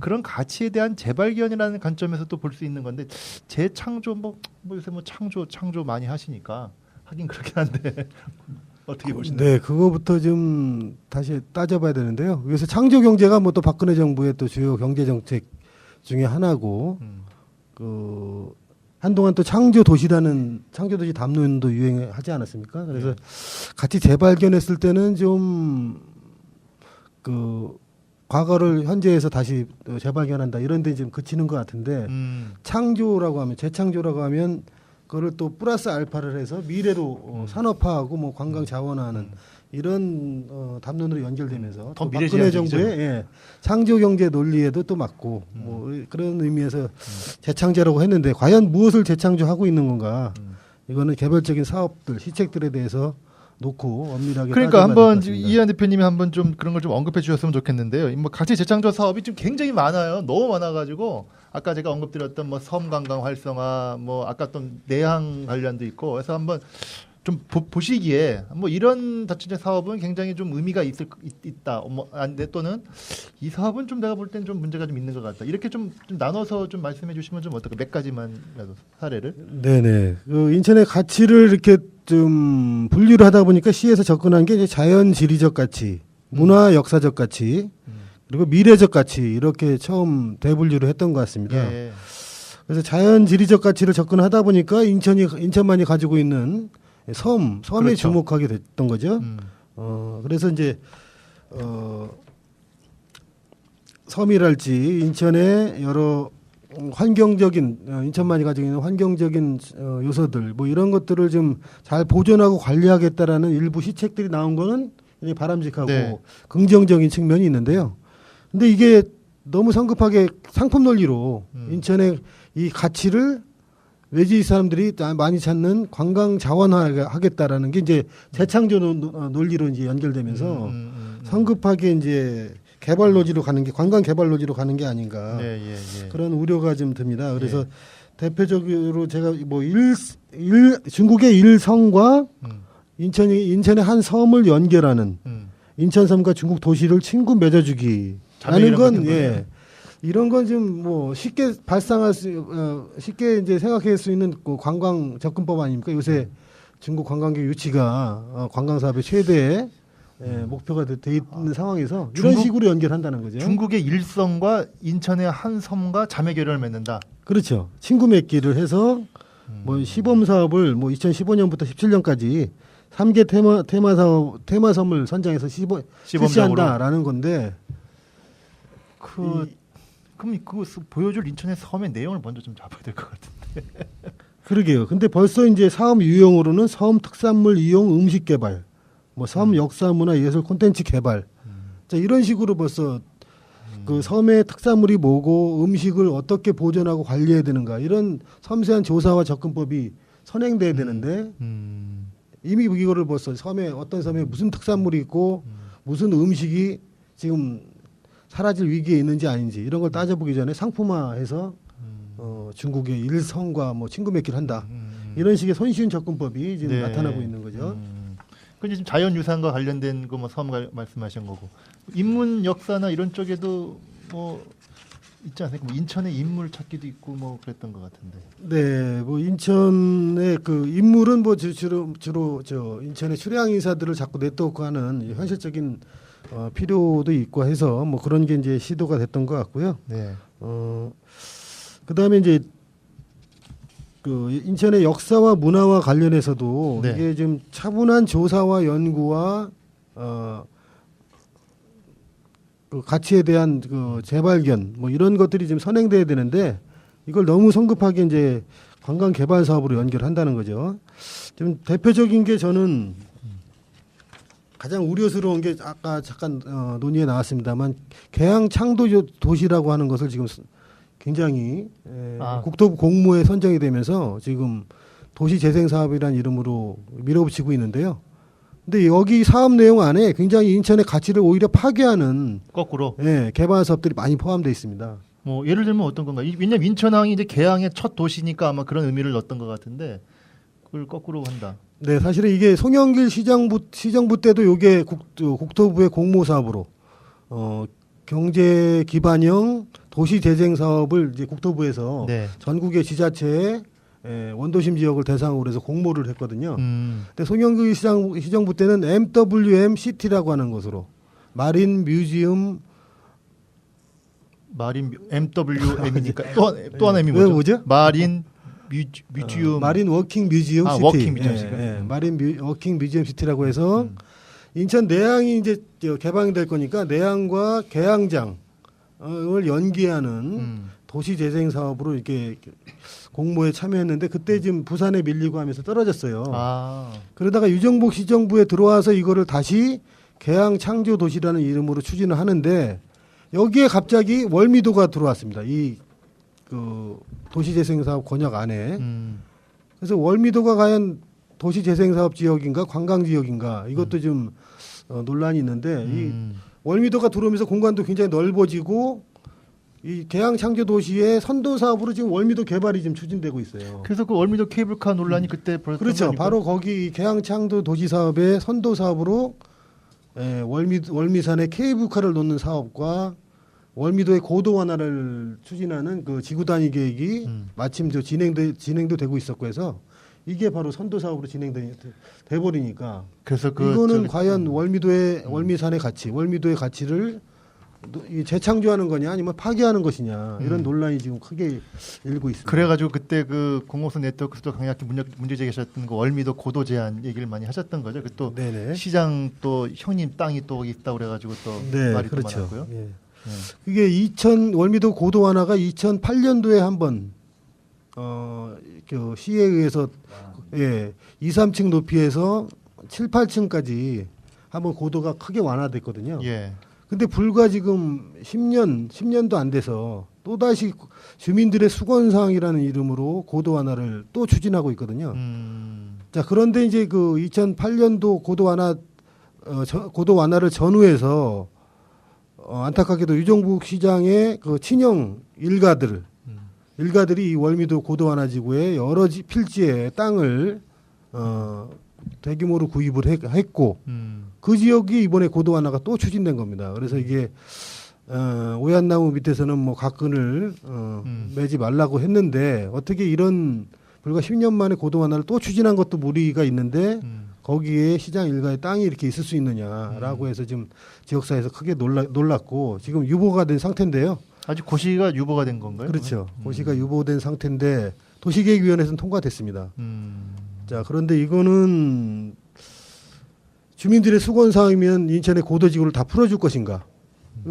그런 가치에 대한 재발견이라는 관점에서 또 볼 수 있는 건데 재창조 뭐 요새 뭐 창조 많이 하시니까 하긴 그렇긴 한데 어떻게 보시나요?
네, 그거부터 좀 다시 따져봐야 되는데요. 그래서 창조 경제가 뭐 또 박근혜 정부의 또 주요 경제 정책 중에 하나고 그 한동안 또 창조 도시 담론도 유행하지 않았습니까? 그래서 같이 재발견했을 때는 좀 그 과거를 현재에서 다시 재발견한다 이런 데 좀 그치는 것 같은데 창조라고 하면 재창조라고 하면 그거를 또 플러스 알파를 해서 미래로 산업화하고 뭐 관광 자원화하는 이런 담론으로 연결되면서
더
또 박근혜
미래지향적이죠.
정부의 창조 경제 논리에도 또 맞고 뭐 그런 의미에서 재창조라고 했는데 과연 무엇을 재창조하고 있는 건가? 이거는 개별적인 사업들, 시책들에 대해서 놓고 엄밀하게
그러니까
따져봐야
한번
될것 같습니다.
이해한 대표님이 한번 좀 그런 걸 좀 언급해 주셨으면 좋겠는데요. 뭐 가치 재창조 사업이 좀 굉장히 많아요. 너무 많아가지고 아까 제가 언급드렸던 뭐 섬 관광 활성화, 뭐 아까 또 내항 관련도 있고, 그래서 한번 좀 보시기에 뭐 이런 자체적 사업은 굉장히 좀 의미가 있다. 뭐 또는 이 사업은 좀 내가 볼 땐 좀 문제가 좀 있는 것 같다. 이렇게 좀 나눠서 좀 말씀해 주시면 좀 어떨까? 몇 가지만이라도 사례를.
네네. 그 인천의 가치를 이렇게 좀 분류를 하다 보니까 시에서 접근한 게 이제 자연 지리적 가치, 문화 역사적 가치, 그리고 미래적 가치 이렇게 처음 대분류를 했던 것 같습니다.
예.
그래서 자연 지리적 가치를 접근하다 보니까 인천만이 가지고 있는 섬에
그렇죠.
주목하게 됐던 거죠. 그래서 이제 섬이랄지 인천의 여러 환경적인 인천만이 가지고 있는 환경적인 요소들 뭐 이런 것들을 좀 잘 보존하고 관리하겠다라는 일부 시책들이 나온 거는 굉장히 바람직하고
네.
긍정적인 측면이 있는데요. 근데 이게 너무 성급하게 상품 논리로 인천의 이 가치를 외지 사람들이 많이 찾는 관광 자원화하겠다라는 게 이제 재창조 논리로 이제 연결되면서 성급하게 이제 개발 노지로 가는 게 관광 개발 노지로 가는 게 아닌가 그런 우려가 좀 듭니다. 그래서 대표적으로 제가 뭐 중국의 일성과 인천의 한 섬을 연결하는 인천섬과 중국 도시를 친구 맺어주기라는 건 이런 건 좀 뭐 쉽게 쉽게 이제 생각할 수 있는 그 관광 접근법 아닙니까? 요새 중국 관광객 유치가 관광 사업의 최대 목표가 돼 있는 상황에서 이런 식으로 연결한다는 거죠.
중국의 일성과 인천의 한 섬과 자매 결연을 맺는다.
그렇죠. 친구 맺기를 해서 뭐 시범 사업을 뭐 2015년부터 17년까지 3개 테마섬을 선정해서 실시한다라는 건데
그럼 그 보여줄 인천의 섬의 내용을 먼저 좀 잡아야 될 것 같은데.
그러게요. 근데 벌써 이제 사업 유형으로는 섬 특산물 이용 음식 개발, 뭐 섬 역사 문화 예술 콘텐츠 개발, 자, 이런 식으로 벌써 그 섬의 특산물이 뭐고 음식을 어떻게 보존하고 관리해야 되는가 이런 섬세한 조사와 접근법이 선행돼야 되는데 이미 이거를 벌써 어떤 섬에 무슨 특산물이 있고 무슨 음식이 지금 사라질 위기에 있는지 아닌지 이런 걸 따져보기 전에 상품화해서 중국의 일성과 뭐 친구 맺기를 한다 이런 식의 손쉬운 접근법이 지금 나타나고 있는 거죠.
그 지금 자연유산과 관련된 거 뭐 섬 말씀하신 거고 인문 역사나 이런 쪽에도 뭐 있지 않습니까? 뭐 인천의 인물 찾기도 있고 뭐 그랬던 것 같은데.
네, 뭐 인천의 그 인물은 뭐 주로 저 인천의 출향 인사들을 자꾸 네트워크하는 현실적인 필요도 있고 해서 뭐 그런 게 이제 시도가 됐던 것 같고요.
네.
그다음에 이제 그 인천의 역사와 문화와 관련해서도 이게 좀 차분한 조사와 연구와 그 가치에 대한 그 재발견 뭐 이런 것들이 좀 선행돼야 되는데 이걸 너무 성급하게 이제 관광 개발 사업으로 연결한다는 거죠. 좀 대표적인 게 저는 가장 우려스러운 게 아까 잠깐 논의에 나왔습니다만 계양 창도 도시라고 하는 것을 지금 굉장히 국토부 공모에 선정이 되면서 지금 도시재생 사업이라는 이름으로 밀어붙이고 있는데요. 근데 여기 사업 내용 안에 굉장히 인천의 가치를 오히려 파괴하는
거꾸로
개발 사업들이 많이 포함되어 있습니다.
뭐 예를 들면 어떤 건가? 왜냐면 인천항이 이제 계양의 첫 도시니까 아마 그런 의미를 넣었던 것 같은데 그걸 거꾸로 한다.
네, 사실은 이게 송영길 시정부 때도 이게 국토부의 공모 사업으로 경제 기반형 도시 재생 사업을 이제 국토부에서
네.
전국의 지자체에 원도심 지역을 대상으로 해서 공모를 했거든요. 근데 송영길 시정부 때는 MWMCT라고 하는 것으로 마린 뮤지엄
마린 MWM이니까 또 하나 M이
왜
뭐죠?
뭐죠?
마린 뮤지엄.
마린 워킹 뮤지엄 시티.
워킹 뮤지엄 시티.
마린 워킹 뮤지엄 시티라고 해서 인천 내양이 이제 개방이 될 거니까 내양과 계양장을 연계하는 도시 재생 사업으로 이렇게 공모에 참여했는데 그때 지금 부산에 밀리고 하면서 떨어졌어요. 그러다가 유정복 시정부에 들어와서 이거를 다시 계양 창조 도시라는 이름으로 추진을 하는데 여기에 갑자기 월미도가 들어왔습니다. 이 그 도시재생사업 권역 안에. 그래서 월미도가 과연 도시재생사업 지역인가 관광지역인가 이것도 좀 논란이 있는데 이 월미도가 들어오면서 공간도 굉장히 넓어지고 이 계양 창조 도시의 선도 사업으로 지금 월미도 개발이 지금 추진되고 있어요.
그래서 그 월미도 케이블카 논란이 그때 벌써
그렇죠. 바로 거기 계양 창조 도시 사업의 선도 사업으로 월미산에 케이블카를 놓는 사업과 월미도의 고도 완화를 추진하는 그 지구 단위 계획이 마침 저 진행도 되고 있었고 해서 이게 바로 선도 사업으로 진행돼 버리니까
그래서 그
이거는 과연 월미산의 가치, 월미도의 가치를 재창조하는 거냐 아니면 파괴하는 것이냐 이런 논란이 지금 크게 일고 있습니다.
그래가지고 그때 그 공공성 네트워크에서도 강력히 문제 제기하셨던 그 월미도 고도 제한 얘기를 많이 하셨던 거죠. 그 또 시장 또 형님 땅이 또 있다고 그래가지고 또 말이 또 많았고요.
예. 그게 월미도 고도 완화가 2008년도에 한번 그 시에 의해서 2, 3층 높이에서 7, 8층까지 한번 고도가 크게 완화됐거든요.
예.
근데 불과 지금 10년도 안 돼서 또다시 주민들의 수건사항이라는 이름으로 고도 완화를 또 추진하고 있거든요. 자, 그런데 이제 그 2008년도 고도 완화를 전후해서 안타깝게도 유정북 시장의 그 친형 일가들이 이 월미도 고도 완화 지구의 여러 필지의 땅을 대규모로 구입을 했고 그 지역이 이번에 고도 완화가 또 추진된 겁니다. 그래서 이게 오얏나무 밑에서는 뭐 각근을 매지 말라고 했는데 어떻게 이런 불과 10년 만에 고도 완화를 또 추진한 것도 무리가 있는데 거기에 시장 일가의 땅이 이렇게 있을 수 있느냐라고 해서 지금 지역사회에서 크게 놀랐고 지금 유보가 된 상태인데요.
아직 고시가 유보가 된 건가요?
그렇죠. 고시가 유보된 상태인데 도시계획위원회에서는 통과됐습니다. 자, 그런데 이거는 주민들의 수건사항이면 인천의 고도지구를 다 풀어줄 것인가?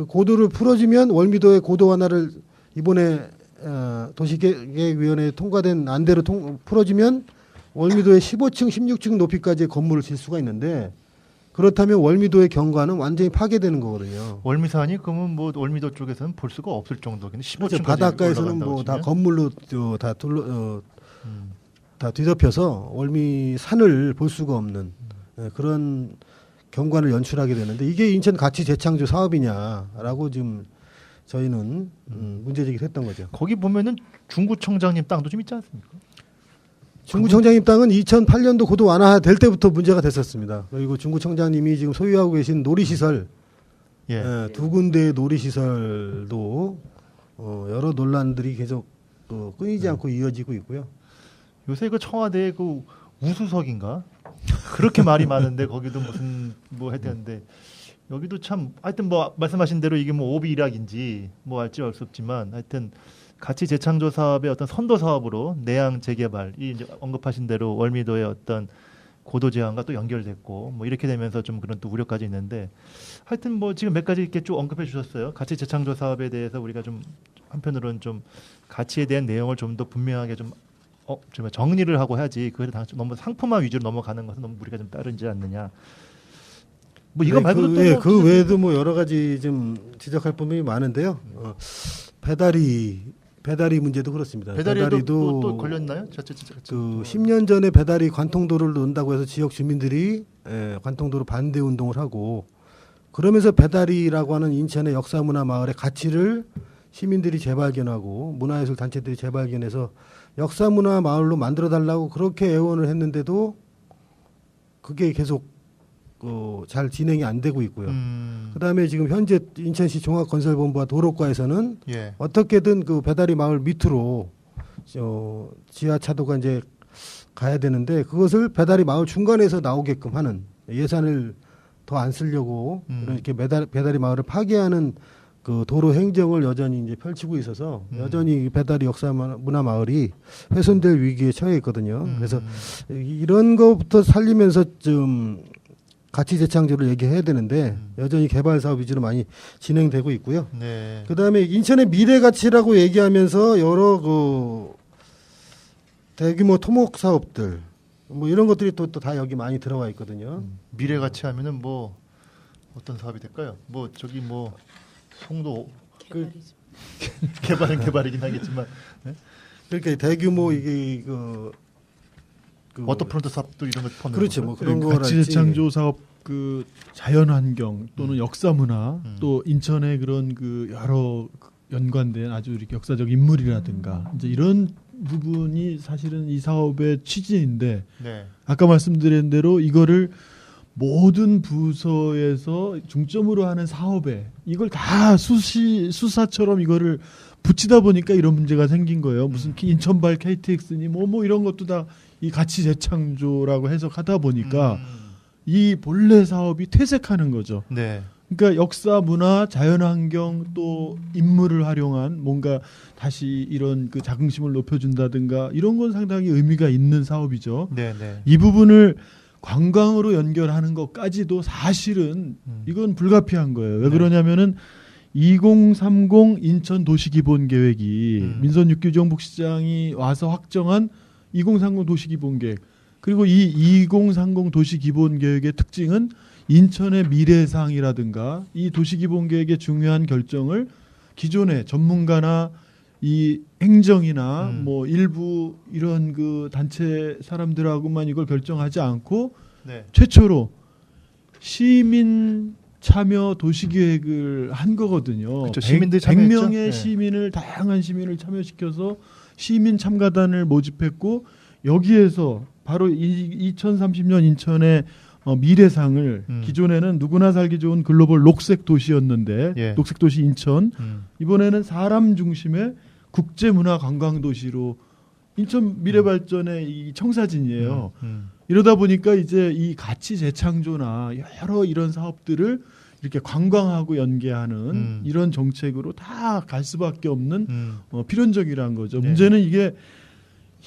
고도를 풀어주면 월미도의 고도 완화를 이번에 도시계획위원회에 통과된 안대로 풀어주면 월미도의 15층, 16층 높이까지의 건물을 질 수가 있는데 그렇다면 월미도의 경관은 완전히 파괴되는 거거든요.
월미산이 그러면 뭐 월미도 쪽에서는 볼 수가 없을 정도긴 15층까지
그렇죠. 바닷가에서는 뭐 다 건물로 다 뒤덮여서 월미산을 볼 수가 없는 그런 경관을 연출하게 되는데 이게 인천 가치 재창조 사업이냐라고 지금 저희는 문제제기를 했던 거죠.
거기 보면은 중구청장님 땅도 좀 있지 않습니까?
중구청장님 땅은 2008년도 고도 완화될 때부터 문제가 됐었습니다. 그리고 중구청장님이 지금 소유하고 계신 놀이시설 두 군데의 놀이시설도 여러 논란들이 계속 끊이지 않고 이어지고 있고요.
요새 그 청와대 그 우수석인가 그렇게 말이 많은데 거기도 무슨 뭐 했다는데 여기도 참 하여튼 뭐 말씀하신 대로 이게 뭐 오비일학인지 뭐 알지 알 수 없지만 하여튼 가치 재창조 사업의 어떤 선도 사업으로 내양 재개발 이 이제 언급하신 대로 월미도의 어떤 고도 제한과 또 연결됐고 뭐 이렇게 되면서 좀 그런 또 우려까지 있는데 하여튼 뭐 지금 몇 가지 이렇게 쭉 언급해 주셨어요. 가치 재창조 사업에 대해서 우리가 좀 한편으로는 좀 가치에 대한 내용을 좀 더 분명하게 좀 정말 정리를 하고 해야지 그거를 너무 상품화 위주로 넘어가는 것은 너무 우리가 좀 따르지 않느냐. 뭐 이거 말고도 또
그 외에도 뭐 여러 가지 좀 지적할 부분이 많은데요. 배달이 문제도 그렇습니다.
배달이도 또 걸렸나요?
그 10년 전에 배달이 관통도로를 놓는다고 해서 지역 주민들이 관통도로 반대 운동을 하고 그러면서 배달이라고 하는 인천의 역사문화 마을의 가치를 시민들이 재발견하고 문화예술 단체들이 재발견해서 역사문화 마을로 만들어달라고 그렇게 애원을 했는데도 그게 계속 잘 진행이 안 되고 있고요. 그다음에 지금 현재 인천시 종합건설본부와 도로과에서는
예.
어떻게든 그 배다리 마을 밑으로 지하차도가 이제 가야 되는데 그것을 배다리 마을 중간에서 나오게끔 하는 예산을 더 안 쓰려고 이렇게 배다리 마을을 파괴하는 그 도로 행정을 여전히 이제 펼치고 있어서 여전히 배다리 역사 문화 마을이 훼손될 위기에 처해 있거든요. 그래서 이런 것부터 살리면서 좀 가치 재창조를 얘기해야 되는데 여전히 개발 사업 위주로 많이 진행되고 있고요.
네.
그다음에 인천의 미래 가치라고 얘기하면서 여러 그 대규모 토목 사업들 뭐 이런 것들이 또 다 여기 많이 들어가 있거든요.
미래 가치 하면은 뭐 어떤 사업이 될까요? 뭐 저기 뭐 송도
개발이죠.
개발은 개발이긴 하겠지만
그러니까 대규모 이게 그
워터프론트 사업도 이런 거 포함되는
그렇죠.
거죠?
뭐 그런
그
거랄지.
가치 재창조 사업 그 자연환경 또는 역사문화 또 인천의 그런 그 여러 연관된 아주 이렇게 역사적 인물이라든가 이제 이런 부분이 사실은 이 사업의 취지인데
네.
아까 말씀드린 대로 이거를 모든 부서에서 중점으로 하는 사업에 이걸 다 수사처럼 이거를 붙이다 보니까 이런 문제가 생긴 거예요. 무슨 인천발 KTX니 뭐 이런 것도 다 이 가치 재창조라고 해석하다 보니까 이 본래 사업이 퇴색하는 거죠.
네.
그러니까 역사, 문화, 자연환경 또 인물을 활용한 뭔가 다시 이런 그 자긍심을 높여준다든가 이런 건 상당히 의미가 있는 사업이죠.
네, 네.
이 부분을 관광으로 연결하는 것까지도 사실은 이건 불가피한 거예요. 왜
네.
그러냐면은 2030 인천 도시기본계획이 민선 육규정북 시장이 와서 확정한 2030 도시기본계획 그리고 이 2030 도시기본계획의 특징은 인천의 미래상이라든가 이 도시기본계획의 중요한 결정을 기존의 전문가나 이 행정이나 뭐 일부 이런 그 단체 사람들하고만 이걸 결정하지 않고
네.
최초로 시민 참여 도시계획을 한 거거든요.
그렇죠. 시민들이 참여했죠.
100명의
네.
시민을 다양한 시민을 참여시켜서 시민 참가단을 모집했고 여기에서 바로 2030년 인천의 미래상을 기존에는 누구나 살기 좋은 글로벌 녹색 도시였는데
예.
녹색 도시 인천 이번에는 사람 중심의 국제문화 관광 도시로 인천 미래발전의 이 청사진이에요. 이러다 보니까 이제 이 가치 재창조나 여러 이런 사업들을 이렇게 관광하고 연계하는 이런 정책으로 다 갈 수밖에 없는 필연적이라는 거죠.
네.
문제는 이게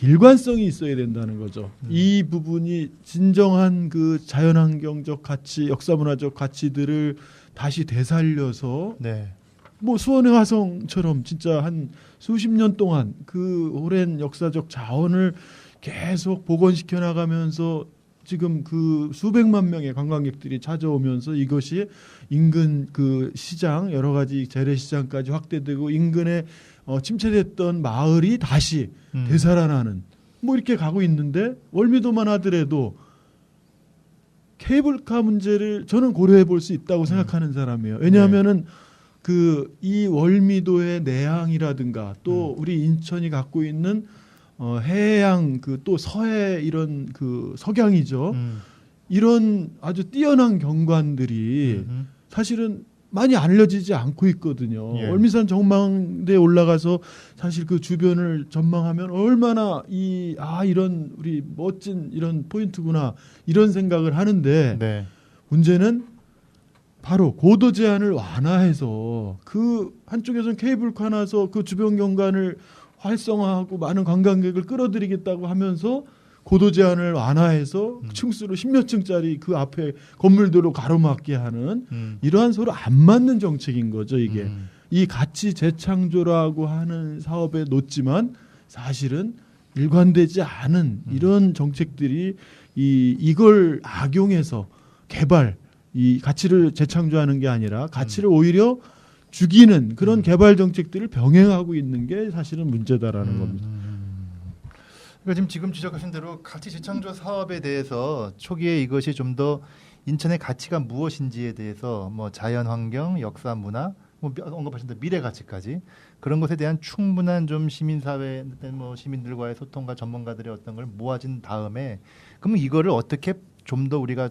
일관성이 있어야 된다는 거죠. 이 부분이 진정한 그 자연환경적 가치, 역사문화적 가치들을 다시 되살려서
네.
뭐 수원의 화성처럼 진짜 한 수십 년 동안 그 오랜 역사적 자원을 계속 복원시켜 나가면서 지금 그 수백만 명의 관광객들이 찾아오면서 이것이 인근 그 시장 여러 가지 재래시장까지 확대되고 인근에 침체됐던 마을이 다시 되살아나는 뭐 이렇게 가고 있는데 월미도만 하더라도 케이블카 문제를 저는 고려해 볼 수 있다고 생각하는 사람이에요. 왜냐하면은 그 이 월미도의 내항이라든가 또 우리 인천이 갖고 있는 해양 그 또 서해 이런 그 석양이죠. 이런 아주 뛰어난 경관들이 사실은 많이 알려지지 않고 있거든요.
예.
월미산 정망대에 올라가서 사실 그 주변을 전망하면 얼마나 이런 우리 멋진 이런 포인트구나 이런 생각을 하는데
네.
문제는 바로 고도 제한을 완화해서 그 한쪽에서는 케이블카 나서 그 주변 경관을 활성화하고 많은 관광객을 끌어들이겠다고 하면서 고도 제한을 완화해서 층수로 10몇 층짜리 그 앞에 건물들로 가로막게 하는 이러한 서로 안 맞는 정책인 거죠. 이게 이 가치 재창조라고 하는 사업에 놓지만 사실은 일관되지 않은 이런 정책들이 이걸 악용해서 개발 이 가치를 재창조하는 게 아니라 가치를 오히려 죽이는 그런 개발 정책들을 병행하고 있는 게 사실은 문제다라는 겁니다.
그러니까 지금 지적하신 대로 가치 재창조 사업에 대해서 초기에 이것이 좀 더 인천의 가치가 무엇인지에 대해서 뭐 자연환경, 역사, 문화, 뭐 언급하신 대로 미래 가치까지 그런 것에 대한 충분한 좀 시민사회, 뭐 시민들과의 소통과 전문가들의 어떤 걸 모아진 다음에 그러면 이거를 어떻게 좀 더 우리가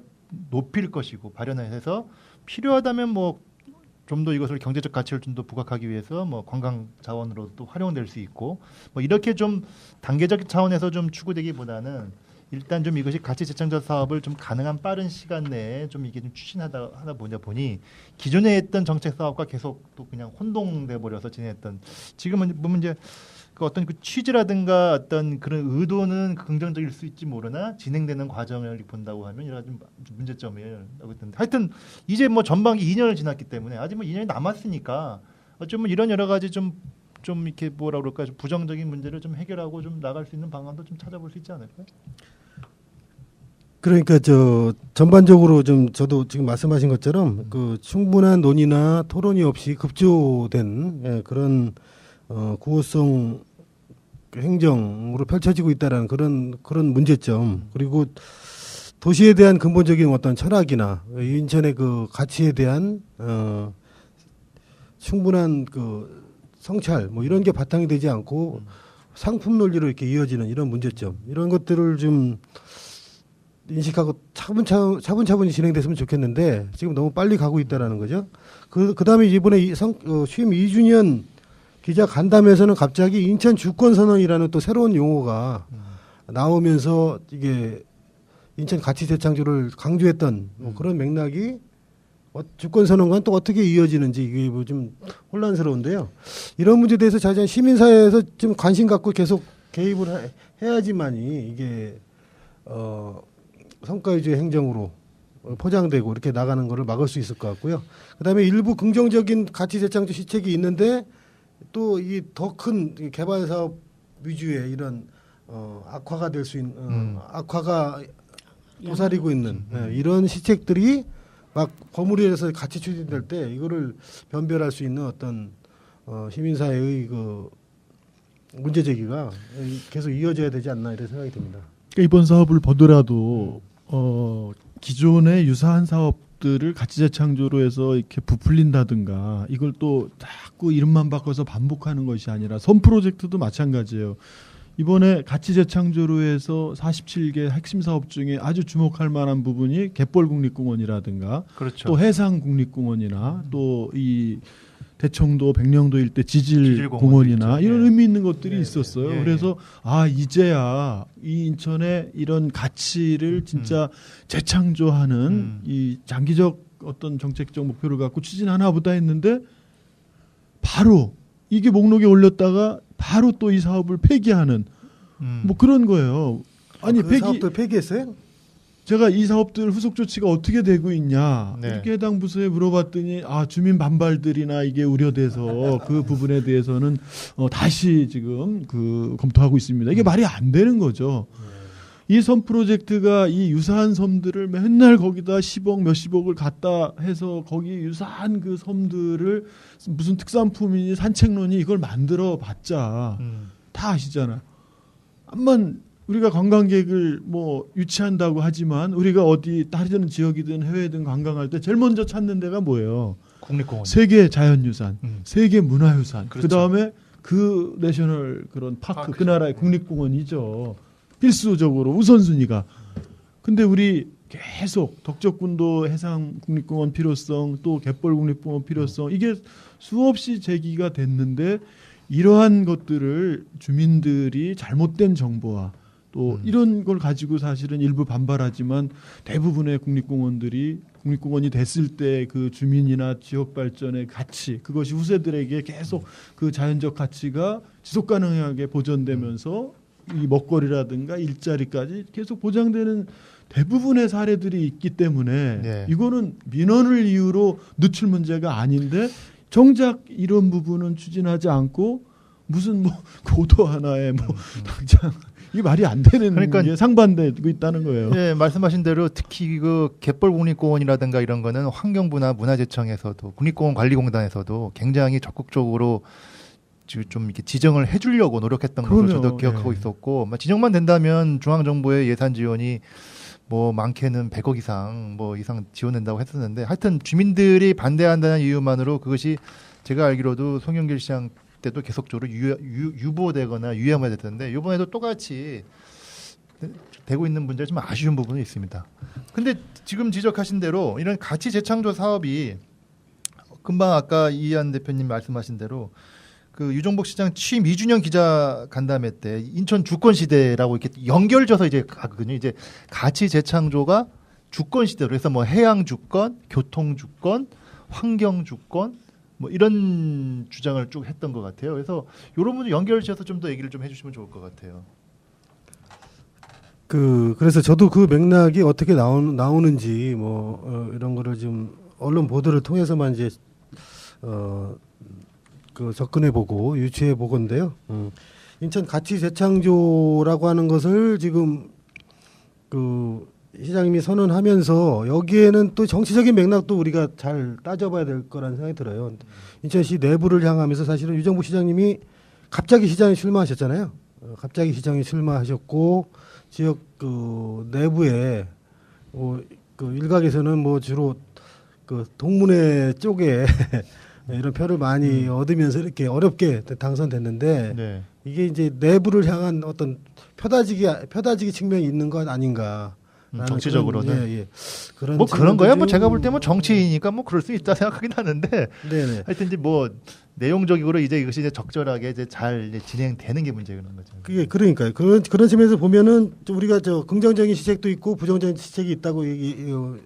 높일 것이고 발현해서 필요하다면 뭐 좀 더 이것을 경제적 가치를 좀 더 부각하기 위해서 뭐 관광 자원으로 또 활용될 수 있고 뭐 이렇게 좀 단계적 차원에서 좀 추구되기보다는 일단 좀 이것이 가치 재창조 사업을 좀 가능한 빠른 시간 내에 좀 이게 좀 추진하다 보니 기존에 했던 정책 사업과 계속 또 그냥 혼동돼 버려서 진행했던 지금은 보면 이제 그 어떤 그 취지라든가 어떤 그런 의도는 긍정적일 수 있지 모르나 진행되는 과정을 본다고 하면 여러 가지 문제점을 하고 있던데 하여튼 이제 뭐 전반기 2년을 지났기 때문에 아직 뭐 2년이 남았으니까 어쩌면 이런 여러 가지 좀 이렇게 뭐라 그럴까 좀 부정적인 문제를 좀 해결하고 좀 나갈 수 있는 방안도 좀 찾아볼 수 있지 않을까요?
그러니까 저 전반적으로 좀 저도 지금 말씀하신 것처럼 그 충분한 논의나 토론이 없이 급조된 그런 구호성 행정으로 펼쳐지고 있다라는 그런 문제점, 그리고 도시에 대한 근본적인 어떤 철학이나 인천의 그 가치에 대한 충분한 그 성찰 뭐 이런 게 바탕이 되지 않고 상품 논리로 이렇게 이어지는 이런 문제점, 이런 것들을 좀 인식하고 차분차분히 진행됐으면 좋겠는데 지금 너무 빨리 가고 있다라는 거죠. 그다음에 이번에 취임 2주년 기자 간담회에서는 갑자기 인천 주권 선언이라는 또 새로운 용어가 나오면서 이게 인천 가치 재창조를 강조했던 뭐 그런 맥락이 주권 선언과는 또 어떻게 이어지는지 이게 뭐 좀 혼란스러운데요. 이런 문제에 대해서 자세한 시민사회에서 좀 관심 갖고 계속 개입을 해야지만이 이게 성과 위주의 행정으로 포장되고 이렇게 나가는 것을 막을 수 있을 것 같고요. 그다음에 일부 긍정적인 가치 재창조 시책이 있는데 또 이 더 큰 개발 사업 위주의 이런 악화가 될 수 있는 악화가 도사리고 있는 이런 시책들이 막 버무리에서 같이 추진될 때 이거를 변별할 수 있는 어떤 시민사회의 그 문제 제기가 계속 이어져야 되지 않나 이런 생각이 듭니다.
그러니까 이번 사업을 보더라도 기존의 유사한 사업들을 가치 재창조로 해서 이렇게 부풀린다든가 이걸 또 자꾸 이름만 바꿔서 반복하는 것이 아니라 선 프로젝트도 마찬가지예요. 이번에 가치 재창조로 해서 47개 핵심 사업 중에 아주 주목할 만한 부분이 갯벌국립공원이라든가
그렇죠.
또 해상국립공원이나 또 이 대청도 백령도 일대 지질공원이나 이런 의미 있는 것들이 있었어요. 그래서 이제야 이 인천의 이런 가치를 진짜 재창조하는 이 장기적 어떤 정책적 목표를 갖고 추진하나 보다 했는데 바로 이게 목록에 올렸다가 바로 또 이 사업을 폐기하는 뭐 그런 거예요. 아니
그 사업도 폐기했어요?
제가 이 사업들 후속 조치가 어떻게 되고 있냐 이렇게 해당 부서에 물어봤더니 주민 반발들이나 이게 우려돼서 그 부분에 대해서는 다시 지금 검토하고 있습니다. 이게 말이 안 되는 거죠. 이 섬 프로젝트가 이 유사한 섬들을 맨날 거기다 10억 몇십억을 갖다 해서 거기 유사한 그 섬들을 무슨 특산품이니 산책로니 이걸 만들어 봤자 다 아시잖아요. 암만 우리가 관광객을 뭐 유치한다고 하지만 우리가 어디 다른 지역이든 해외든 관광할 때 제일 먼저 찾는 데가 뭐예요?
국립공원.
세계 자연유산, 세계 문화유산.
그렇죠.
그다음에 그 내셔널 그런 파크 그 나라의 국립공원이죠. 필수적으로 우선순위가. 근데 우리 계속 덕적군도 해상국립공원 필요성 또 갯벌국립공원 필요성 이게 수없이 제기가 됐는데 이러한 것들을 주민들이 잘못된 정보와 또 이런 걸 가지고 사실은 일부 반발하지만 대부분의 국립공원이 됐을 때 그 주민이나 지역 발전의 가치 그것이 후세들에게 계속 그 자연적 가치가 지속 가능하게 보존되면서 이 먹거리라든가 일자리까지 계속 보장되는 대부분의 사례들이 있기 때문에 이거는 민원을 이유로 늦출 문제가 아닌데 정작 이런 부분은 추진하지 않고 무슨 뭐 고도 하나에 뭐 당장 이게 말이 안 되는
그러니까
게 상반되고 있다는 거예요.
네, 말씀하신 대로 특히 그 갯벌국립공원이라든가 이런 거는 환경부나 문화재청에서도 국립공원관리공단에서도 굉장히 적극적으로 좀 이렇게 지정을 해주려고 노력했던 것을 저도 기억하고 있었고 지정만 된다면 중앙정부의 예산 지원이 뭐 많게는 100억 이상 지원된다고 했었는데 하여튼 주민들이 반대한다는 이유만으로 그것이 제가 알기로도 송영길 시장 때도 계속적으로 유보되거나 유예가 됐던데 이번에도 똑같이 되고 있는 문제 좀 아쉬운 부분이 있습니다. 근데 지금 지적하신 대로 이런 가치 재창조 사업이 금방 아까 이해한 대표님 말씀하신 대로 그 유정복 시장 취임 2주년 기자 간담회 때 인천 주권 시대라고 이렇게 연결져서 이제 가거든요. 이제 가치 재창조가 주권 시대로 그래서 뭐 해양 주권, 교통 주권, 환경 주권 뭐 이런 주장을 쭉 했던 것 같아요. 그래서 이런 부분 연결지어서 좀 더 얘기를 좀 해주시면 좋을 것 같아요.
그래서 저도 그 맥락이 어떻게 나오는지 뭐 이런 거를 좀 언론 보도를 통해서만 이제 그 접근해 보고 유추해 보건데요. 인천 가치 재창조라고 하는 것을 지금 그 시장님이 선언하면서 여기에는 또 정치적인 맥락도 우리가 잘 따져봐야 될 거라는 생각이 들어요. 인천시 내부를 향하면서 사실은 유정복 시장님이 갑자기 시장에 출마하셨잖아요. 갑자기 시장에 출마하셨고 지역 그 내부에 그 일각에서는 뭐 주로 그 동문회 쪽에 이런 표를 많이 얻으면서 이렇게 어렵게 당선됐는데
네.
이게 이제 내부를 향한 어떤 표다지기 측면이 있는 것 아닌가.
정치적으로는
예.
뭐 그런 거야. 뭐 제가 볼 때 뭐 정치이니까 뭐 그럴 수 있다 생각하긴 하는데
네네.
하여튼 이제 뭐 내용적으로 이제 이것이 이제 적절하게 이제 잘 이제 진행되는 게 문제인 거죠.
그게 그러니까요. 그런 측면에서 보면은 좀 우리가 저 긍정적인 시책도 있고 부정적인 시책이 있다고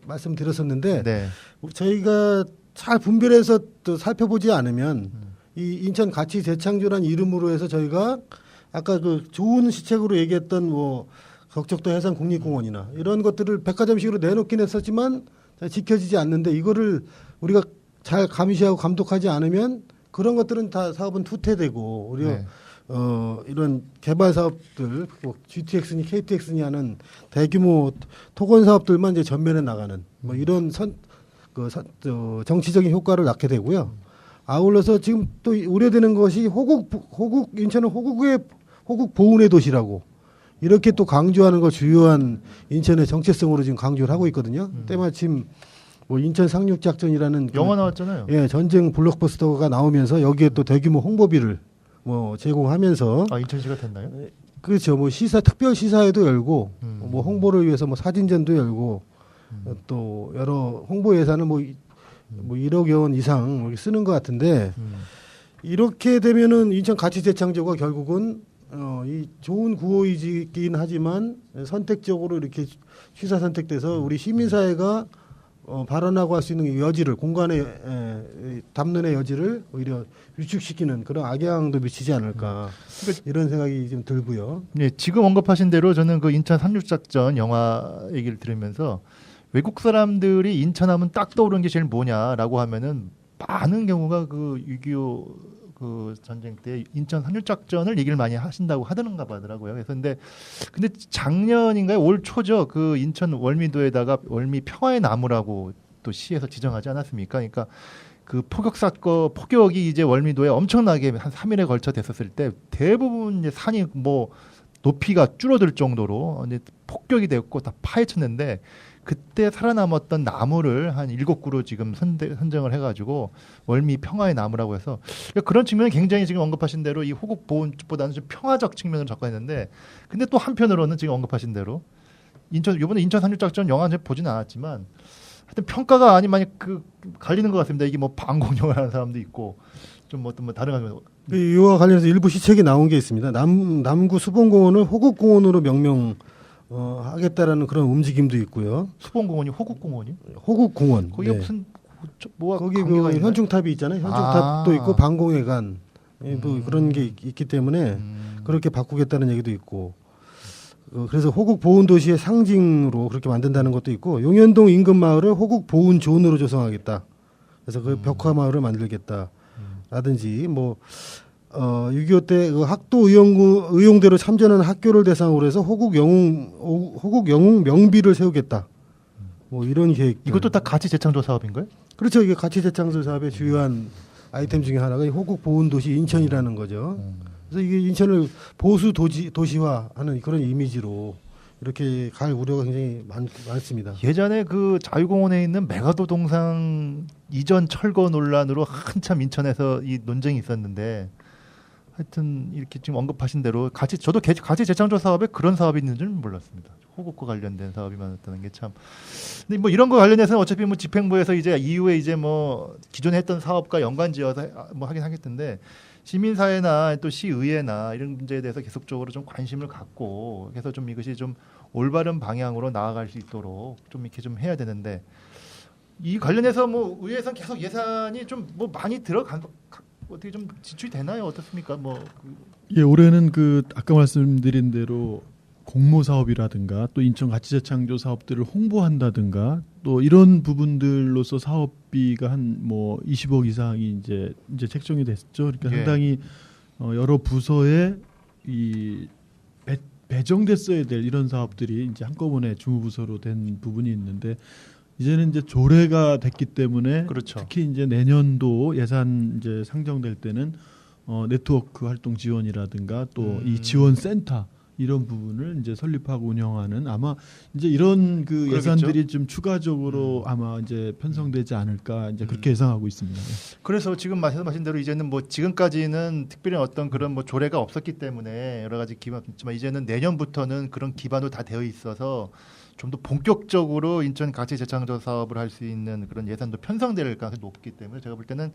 말씀드렸었는데
네.
저희가 잘 분별해서 또 살펴보지 않으면 이 인천 가치 재창조란 이름으로 해서 저희가 아까 그 좋은 시책으로 얘기했던 뭐 덕적도 해상 국립공원이나 이런 것들을 백화점식으로 내놓긴 했었지만 잘 지켜지지 않는데 이거를 우리가 잘 감시하고 감독하지 않으면 그런 것들은 다 사업은 투태되고 오히려
네.
이런 개발 사업들 뭐 GTX니 KTX니 하는 대규모 토건 사업들만 이제 전면에 나가는 뭐 이런 정치적인 효과를 낳게 되고요. 아울러서 지금 또 우려되는 것이 인천은 호국 보훈의 도시라고 이렇게 또 강조하는 걸 주요한 인천의 정체성으로 지금 강조를 하고 있거든요. 때마침 뭐 인천 상륙작전이라는
영화 나왔잖아요.
예, 전쟁 블록버스터가 나오면서 여기에 또 대규모 홍보비를 뭐 제공하면서
인천시가 됐나요?
그렇죠. 뭐 특별 시사회도 열고 뭐 홍보를 위해서 뭐 사진전도 열고 또 여러 홍보 예산을 뭐 1억여 원 이상 쓰는 것 같은데 이렇게 되면은 인천 가치 재창조가 결국은 이 좋은 구호이긴 하지만 선택적으로 이렇게 취사 선택돼서 우리 시민사회가 발언하고 할 수 있는 여지를 공간에 담론의 여지를 오히려 위축시키는 그런 악영향도 미치지 않을까 이런 생각이 좀 들고요.
네, 지금 언급하신 대로 저는 그 인천 상륙작전 영화 얘기를 들으면서 외국 사람들이 인천하면 딱 떠오르는 게 제일 뭐냐라고 하면은 많은 경우가 그 6.25 그 전쟁 때 인천 상륙작전을 얘기를 많이 하신다고 하던가 봐더라고요. 그래서 근데 작년인가요? 올 초죠. 그 인천 월미도에다가 월미 평화의 나무라고 또 시에서 지정하지 않았습니까? 그러니까 그 폭격이 이제 월미도에 엄청나게 한 3일에 걸쳐 됐었을 때 대부분 이제 산이 뭐 높이가 줄어들 정도로 이제 폭격이 됐고 다 파헤쳤는데 그때 살아남았던 나무를 한 7그루 지금 선정을 해가지고 월미 평화의 나무라고 해서 그런 측면은 굉장히 지금 언급하신 대로 이 호국 보훈보다는 좀 평화적 측면으로 접근했는데 근데 또 한편으로는 지금 언급하신 대로 이번에 인천 상륙작전 영화 보지는 않았지만 하여튼 평가가 많이 갈리는 것 같습니다. 이게 뭐 반공영화라는 사람도 있고 좀 어떤 뭐 다른 거
이와 관련해서 일부 시책이 나온 게 있습니다. 남구 수봉공원을 호국공원으로 하겠다라는 그런 움직임도 있고요.
수봉공원이 호국공원이?
호국공원.
거기 무슨 뭐가
거기 그 현충탑이 있잖아요. 현충탑도 있고 방공회관 그런 게 있기 때문에 그렇게 바꾸겠다는 얘기도 있고. 그래서 호국 보훈 도시의 상징으로 그렇게 만든다는 것도 있고 용현동 인근 마을을 호국 보훈 존으로 조성하겠다. 그래서 그 벽화 마을을 만들겠다라든지 뭐 6.25 때 그 학도 의용대로 참전한 학교를 대상으로 해서 호국 영웅 명비를 세우겠다. 뭐 이런 계획.
이것도 다 가치 재창조 사업인가요?
그렇죠. 이게 가치 재창조 사업의 주요한 아이템 중에 하나가 호국 보훈 도시 인천이라는 거죠. 그래서 이게 인천을 보수 도시화하는 그런 이미지로 이렇게 갈 우려가 굉장히 많습니다.
예전에 그 자유공원에 있는 메가도 동상 이전 철거 논란으로 한참 인천에서 이 논쟁이 있었는데 하여튼 이렇게 지금 언급하신 대로 저도 가치 재창조 사업에 그런 사업이 있는 줄은 몰랐습니다. 호국과 관련된 사업이 많았다는 게 참. 근데 뭐 이런 거 관련해서는 어차피 뭐 집행부에서 이제 이후에 이제 뭐 기존에 했던 사업과 연관지어서 뭐 하긴 하겠던데 시민사회나 또 시의회나 이런 문제에 대해서 계속적으로 좀 관심을 갖고 해서 좀 이것이 좀 올바른 방향으로 나아갈 수 있도록 좀 이렇게 좀 해야 되는데 이 관련해서 뭐 의회에서는 계속 예산이 좀 뭐 많이 들어간 어떻게 좀 지출이 되나요? 어떻습니까?
예, 올해는 그 아까 말씀드린 대로 공모 사업이라든가 또 인천 가치재창조 사업들을 홍보한다든가 또 이런 부분들로서 사업비가 한 뭐 20억 이상이 이제 책정이 됐죠. 그러니까
예.
상당히 여러 부서에 이 배정됐어야 될 이런 사업들이 이제 한꺼번에 주무부서로 된 부분이 있는데 이제는 이제 조례가 됐기 때문에
그렇죠.
특히 이제 내년도 예산 이제 상정될 때는 네트워크 활동 지원이라든가 또 이 지원 센터 이런 부분을 이제 설립하고 운영하는 아마 이제 이런 그
그러겠죠?
예산들이 좀 추가적으로 아마 이제 편성되지 않을까 이제 그렇게 예상하고 있습니다. 네.
그래서 지금 말씀하신 대로 이제는 뭐 지금까지는 특별히 어떤 그런 뭐 조례가 없었기 때문에 여러 가지 기반이 있지만 이제는 내년부터는 그런 기반도 다 되어 있어서 좀 더 본격적으로 인천 가치 재창조 사업을 할 수 있는 그런 예산도 편성될 가능성이 높기 때문에 제가 볼 때는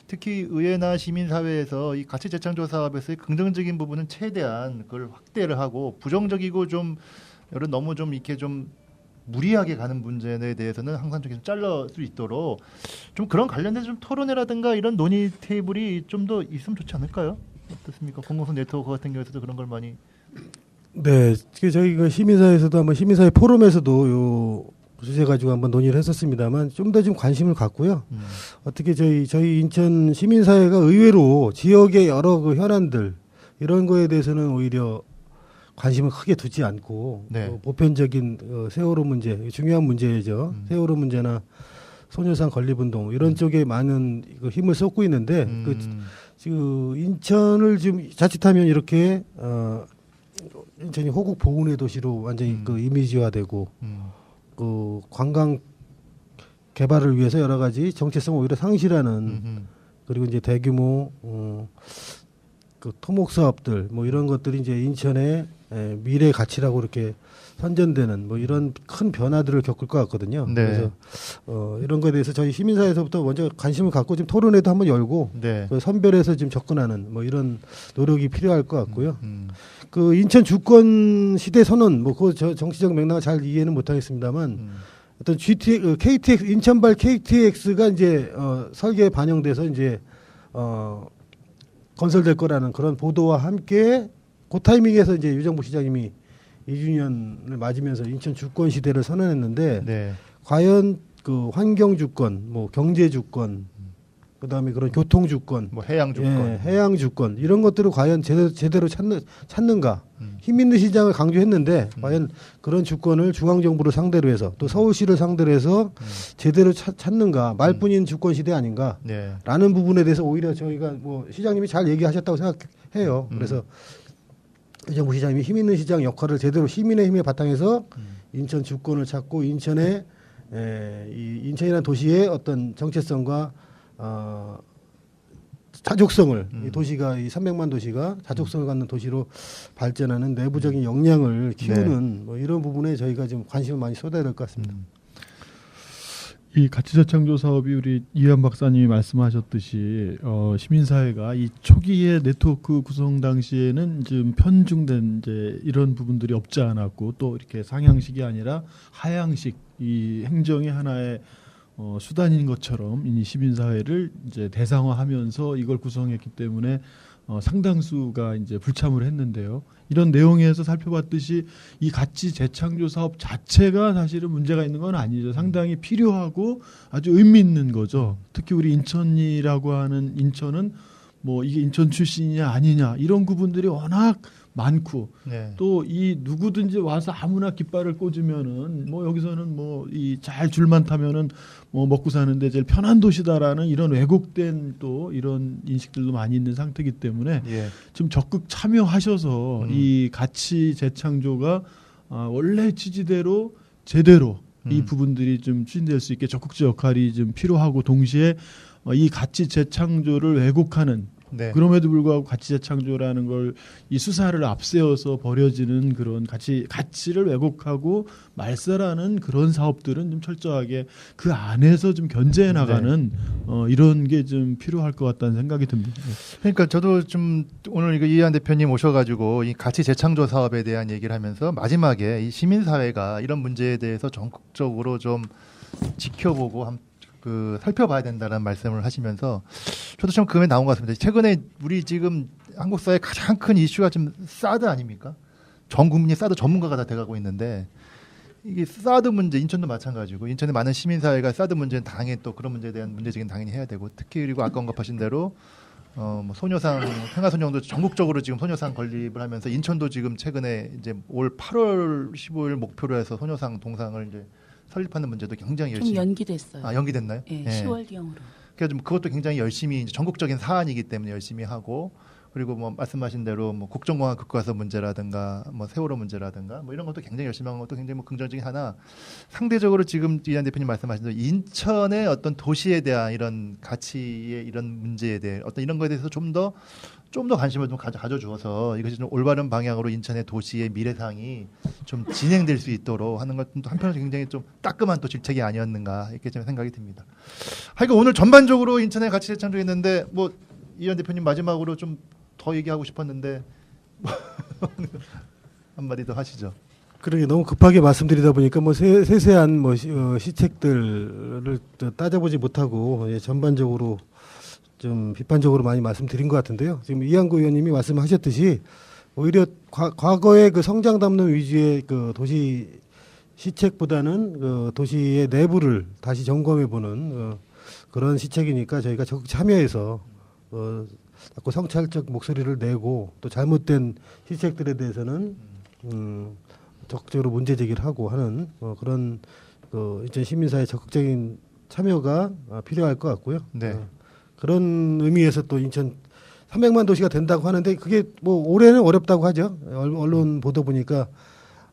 특히 의회나 시민사회에서 이 가치 재창조 사업에서의 긍정적인 부분은 최대한 그걸 확대를 하고 부정적이고 좀 여러 너무 좀 이렇게 좀 무리하게 가는 문제에 대해서는 항상 좀 잘라 수 있도록 좀 그런 관련돼서 좀 토론회라든가 이런 논의 테이블이 좀 더 있으면 좋지 않을까요? 어떻습니까? 공공성 네트워크 같은 경우에서도 그런 걸 많이
네, 저희가 시민사회에서도 한번 시민사회 포럼에서도 요 주제 가지고 한번 논의를 했었습니다만 좀 더 좀 관심을 갖고요. 어떻게 저희 인천 시민사회가 의외로 지역의 여러 그 현안들 이런 거에 대해서는 오히려 관심을 크게 두지 않고
네.
보편적인 세월호 문제 중요한 문제죠. 세월호 문제나 소녀상 건립운동 이런 쪽에 많은 힘을 쏟고 있는데 지금 인천을 지금 자칫하면 이렇게 인천이 호국 보훈의 도시로 완전히 그 이미지화되고 그 관광 개발을 위해서 여러 가지 정체성을 오히려 상실하는 그리고 이제 대규모 그 토목 사업들 뭐 이런 것들이 이제 인천의 미래 가치라고 이렇게 선전되는 뭐 이런 큰 변화들을 겪을 것 같거든요.
네.
그래서 이런 거에 대해서 저희 시민사회에서부터 먼저 관심을 갖고 지금 토론회도 한번 열고
네.
그 선별해서 지금 접근하는 뭐 이런 노력이 필요할 것 같고요. 그 인천 주권 시대 선언 뭐 그 정치적 맥락을 잘 이해는 못하겠습니다만 어떤 KTX 인천발 KTX가 이제 설계에 반영돼서 이제 건설될 거라는 그런 보도와 함께 그 타이밍에서 이제 유정부 시장님이 2주년을 맞으면서 인천 주권 시대를 선언했는데
네.
과연 그 환경 주권, 뭐 경제 주권, 그다음에 그런 교통 주권,
뭐 해양 주권,
해양 주권 이런 것들을 과연 제대로 찾는가? 힘 있는 시장을 강조했는데 과연 그런 주권을 중앙 정부를 상대로 해서 또 서울시를 상대로 해서 제대로 찾는가? 말뿐인 주권 시대 아닌가?
네.
라는 부분에 대해서 오히려 저희가 뭐 시장님이 잘 얘기하셨다고 생각해요. 그래서 유정부 시장님이 힘 있는 시장 역할을 제대로 시민의 힘에 바탕해서 인천 주권을 찾고 인천의 이 인천이라는 도시의 어떤 정체성과 자족성을 이 도시가 이 300만 도시가 자족성을 갖는 도시로 발전하는 내부적인 역량을 키우는 뭐 이런 부분에 저희가 지금 관심을 많이 쏟아야 될 것 같습니다.
이 가치재창조 사업이 우리 이현 박사님이 말씀하셨듯이 시민사회가 이 초기에 네트워크 구성 당시에는 좀 편중된 이제 이런 부분들이 없지 않았고 또 이렇게 상향식이 아니라 하향식 이 행정의 하나의 수단인 것처럼 이 시민사회를 이제 대상화하면서 이걸 구성했기 때문에 상당수가 이제 불참을 했는데요. 이런 내용에서 살펴봤듯이 이 가치 재창조 사업 자체가 사실은 문제가 있는 건 아니죠. 상당히 필요하고 아주 의미 있는 거죠. 특히 우리 인천이라고 하는 인천은 뭐 이게 인천 출신이냐 아니냐 이런 구분들이 워낙 많고
네.
또 이 누구든지 와서 아무나 깃발을 꽂으면은 뭐 여기서는 뭐 이 잘 줄만 타면은 뭐 먹고 사는데 제일 편한 도시다라는 이런 왜곡된 또 이런 인식들도 많이 있는 상태이기 때문에
예.
좀 적극 참여하셔서 이 가치 재창조가 원래 취지대로 제대로 이 부분들이 좀 추진될 수 있게 적극적 역할이 좀 필요하고 동시에 이 가치 재창조를 왜곡하는
네.
그럼에도 불구하고 가치 재창조라는 걸 이 수사를 앞세워서 벌여지는 그런 가치를 왜곡하고 말살하는 그런 사업들은 좀 철저하게 그 안에서 좀 견제해 나가는 이런 게 좀 필요할 것 같다는 생각이 듭니다.
그러니까 저도 좀 오늘 이거 이해한 대표님 오셔가지고 이 가치 재창조 사업에 대한 얘기를 하면서 마지막에 이 시민사회가 이런 문제에 대해서 적극적으로 좀 지켜보고 살펴봐야 된다는 말씀을 하시면서 저도 좀 그에 나온 것 같습니다. 최근에 우리 지금 한국 사회 가장 큰 이슈가 지금 사드 아닙니까? 전 국민이 사드 전문가가 다 돼가고 있는데 이게 사드 문제, 인천도 마찬가지고 인천의 많은 시민사회가 사드 문제는 당연히 또 그런 문제에 대한 문제제기는 당연히 해야 되고 특히 그리고 아까 언급하신 대로 뭐 소녀상 평화소년도 전국적으로 지금 소녀상 건립을 하면서 인천도 지금 최근에 이제 올 8월 15일 목표로 해서 소녀상 동상을 이제 설립하는 문제도 굉장히
좀
열심히
연기됐어요.
연기됐나요?
네,
예.
10월경으로.
그래서 좀 그것도 굉장히 열심히 이제 전국적인 사안이기 때문에 열심히 하고 그리고 뭐 말씀하신 대로 뭐 국정공항 교과서 문제라든가 뭐 세월호 문제라든가 뭐 이런 것도 굉장히 열심히 한 것도 굉장히 뭐 긍정적인 하나 상대적으로 지금 이한 대표님 말씀하신 대로 인천의 어떤 도시에 대한 이런 가치의 이런 문제에 대해 어떤 이런 거에 대해서 좀 더 관심을 좀 가져주어서 이것이 좀 올바른 방향으로 인천의 도시의 미래상이 좀 진행될 수 있도록 하는 것도 한편으로 굉장히 좀 따끔한 또 질책이 아니었는가 이렇게 좀 생각이 듭니다. 하여간 오늘 전반적으로 인천의 가치 재창조했는데 뭐 이현 대표님 마지막으로 좀 더 얘기하고 싶었는데 한마디 더 하시죠.
그러게 너무 급하게 말씀드리다 보니까 뭐 세세한 뭐 시책들을 따져보지 못하고 전반적으로 좀 비판적으로 많이 말씀드린 것 같은데요. 지금 이한구 의원님이 말씀하셨듯이 오히려 과거의 그 성장 담론 위주의 그 도시 시책보다는 그 도시의 내부를 다시 점검해보는 그런 시책이니까 저희가 적극 참여해서 자꾸 성찰적 목소리를 내고 또 잘못된 시책들에 대해서는 적극적으로 문제 제기를 하고 하는 그런 인천 시민사회 적극적인 참여가 필요할 것 같고요.
네.
그런 의미에서 또 인천 300만 도시가 된다고 하는데 그게 뭐 올해는 어렵다고 하죠. 언론 보도 보니까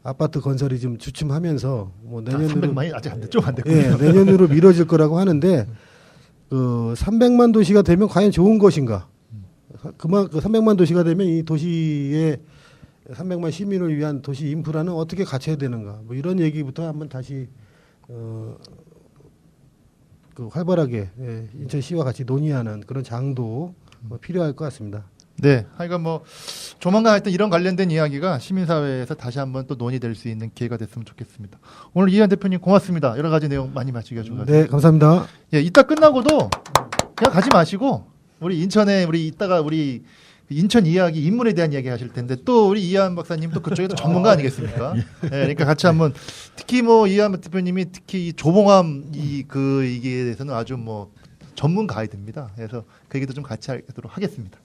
아파트 건설이 좀 주춤하면서 뭐 내년으로
300만이 아직 좀 안 됐군요.
예, 내년으로 미뤄질 거라고 하는데 그 300만 도시가 되면 과연 좋은 것인가? 그 300만 도시가 되면 이 도시의 300만 시민을 위한 도시 인프라는 어떻게 갖춰야 되는가? 뭐 이런 얘기부터 한번 다시 그 활발하게 인천시와 같이 논의하는 그런 장도 필요할 것 같습니다.
네, 하여간 뭐 조만간 하여튼 이런 관련된 이야기가 시민사회에서 다시 한번 또 논의될 수 있는 기회가 됐으면 좋겠습니다. 오늘 이한 대표님 고맙습니다. 여러 가지 내용 많이 말씀해주셔서.
네, 감사합니다.
예, 이따 끝나고도 그냥 가지 마시고 우리 인천에 이따가 우리 인천 이야기 인물에 대한 이야기 하실 텐데 또 우리 이한 박사님 또 그쪽에도 전문가 아니겠습니까? 예, 그러니까 같이 한번 특히 뭐 이한 대표님이 특히 이 조봉암 이게 대해서는 아주 뭐 전문 가이드입니다. 그래서 그 얘기도 좀 같이 하도록 하겠습니다.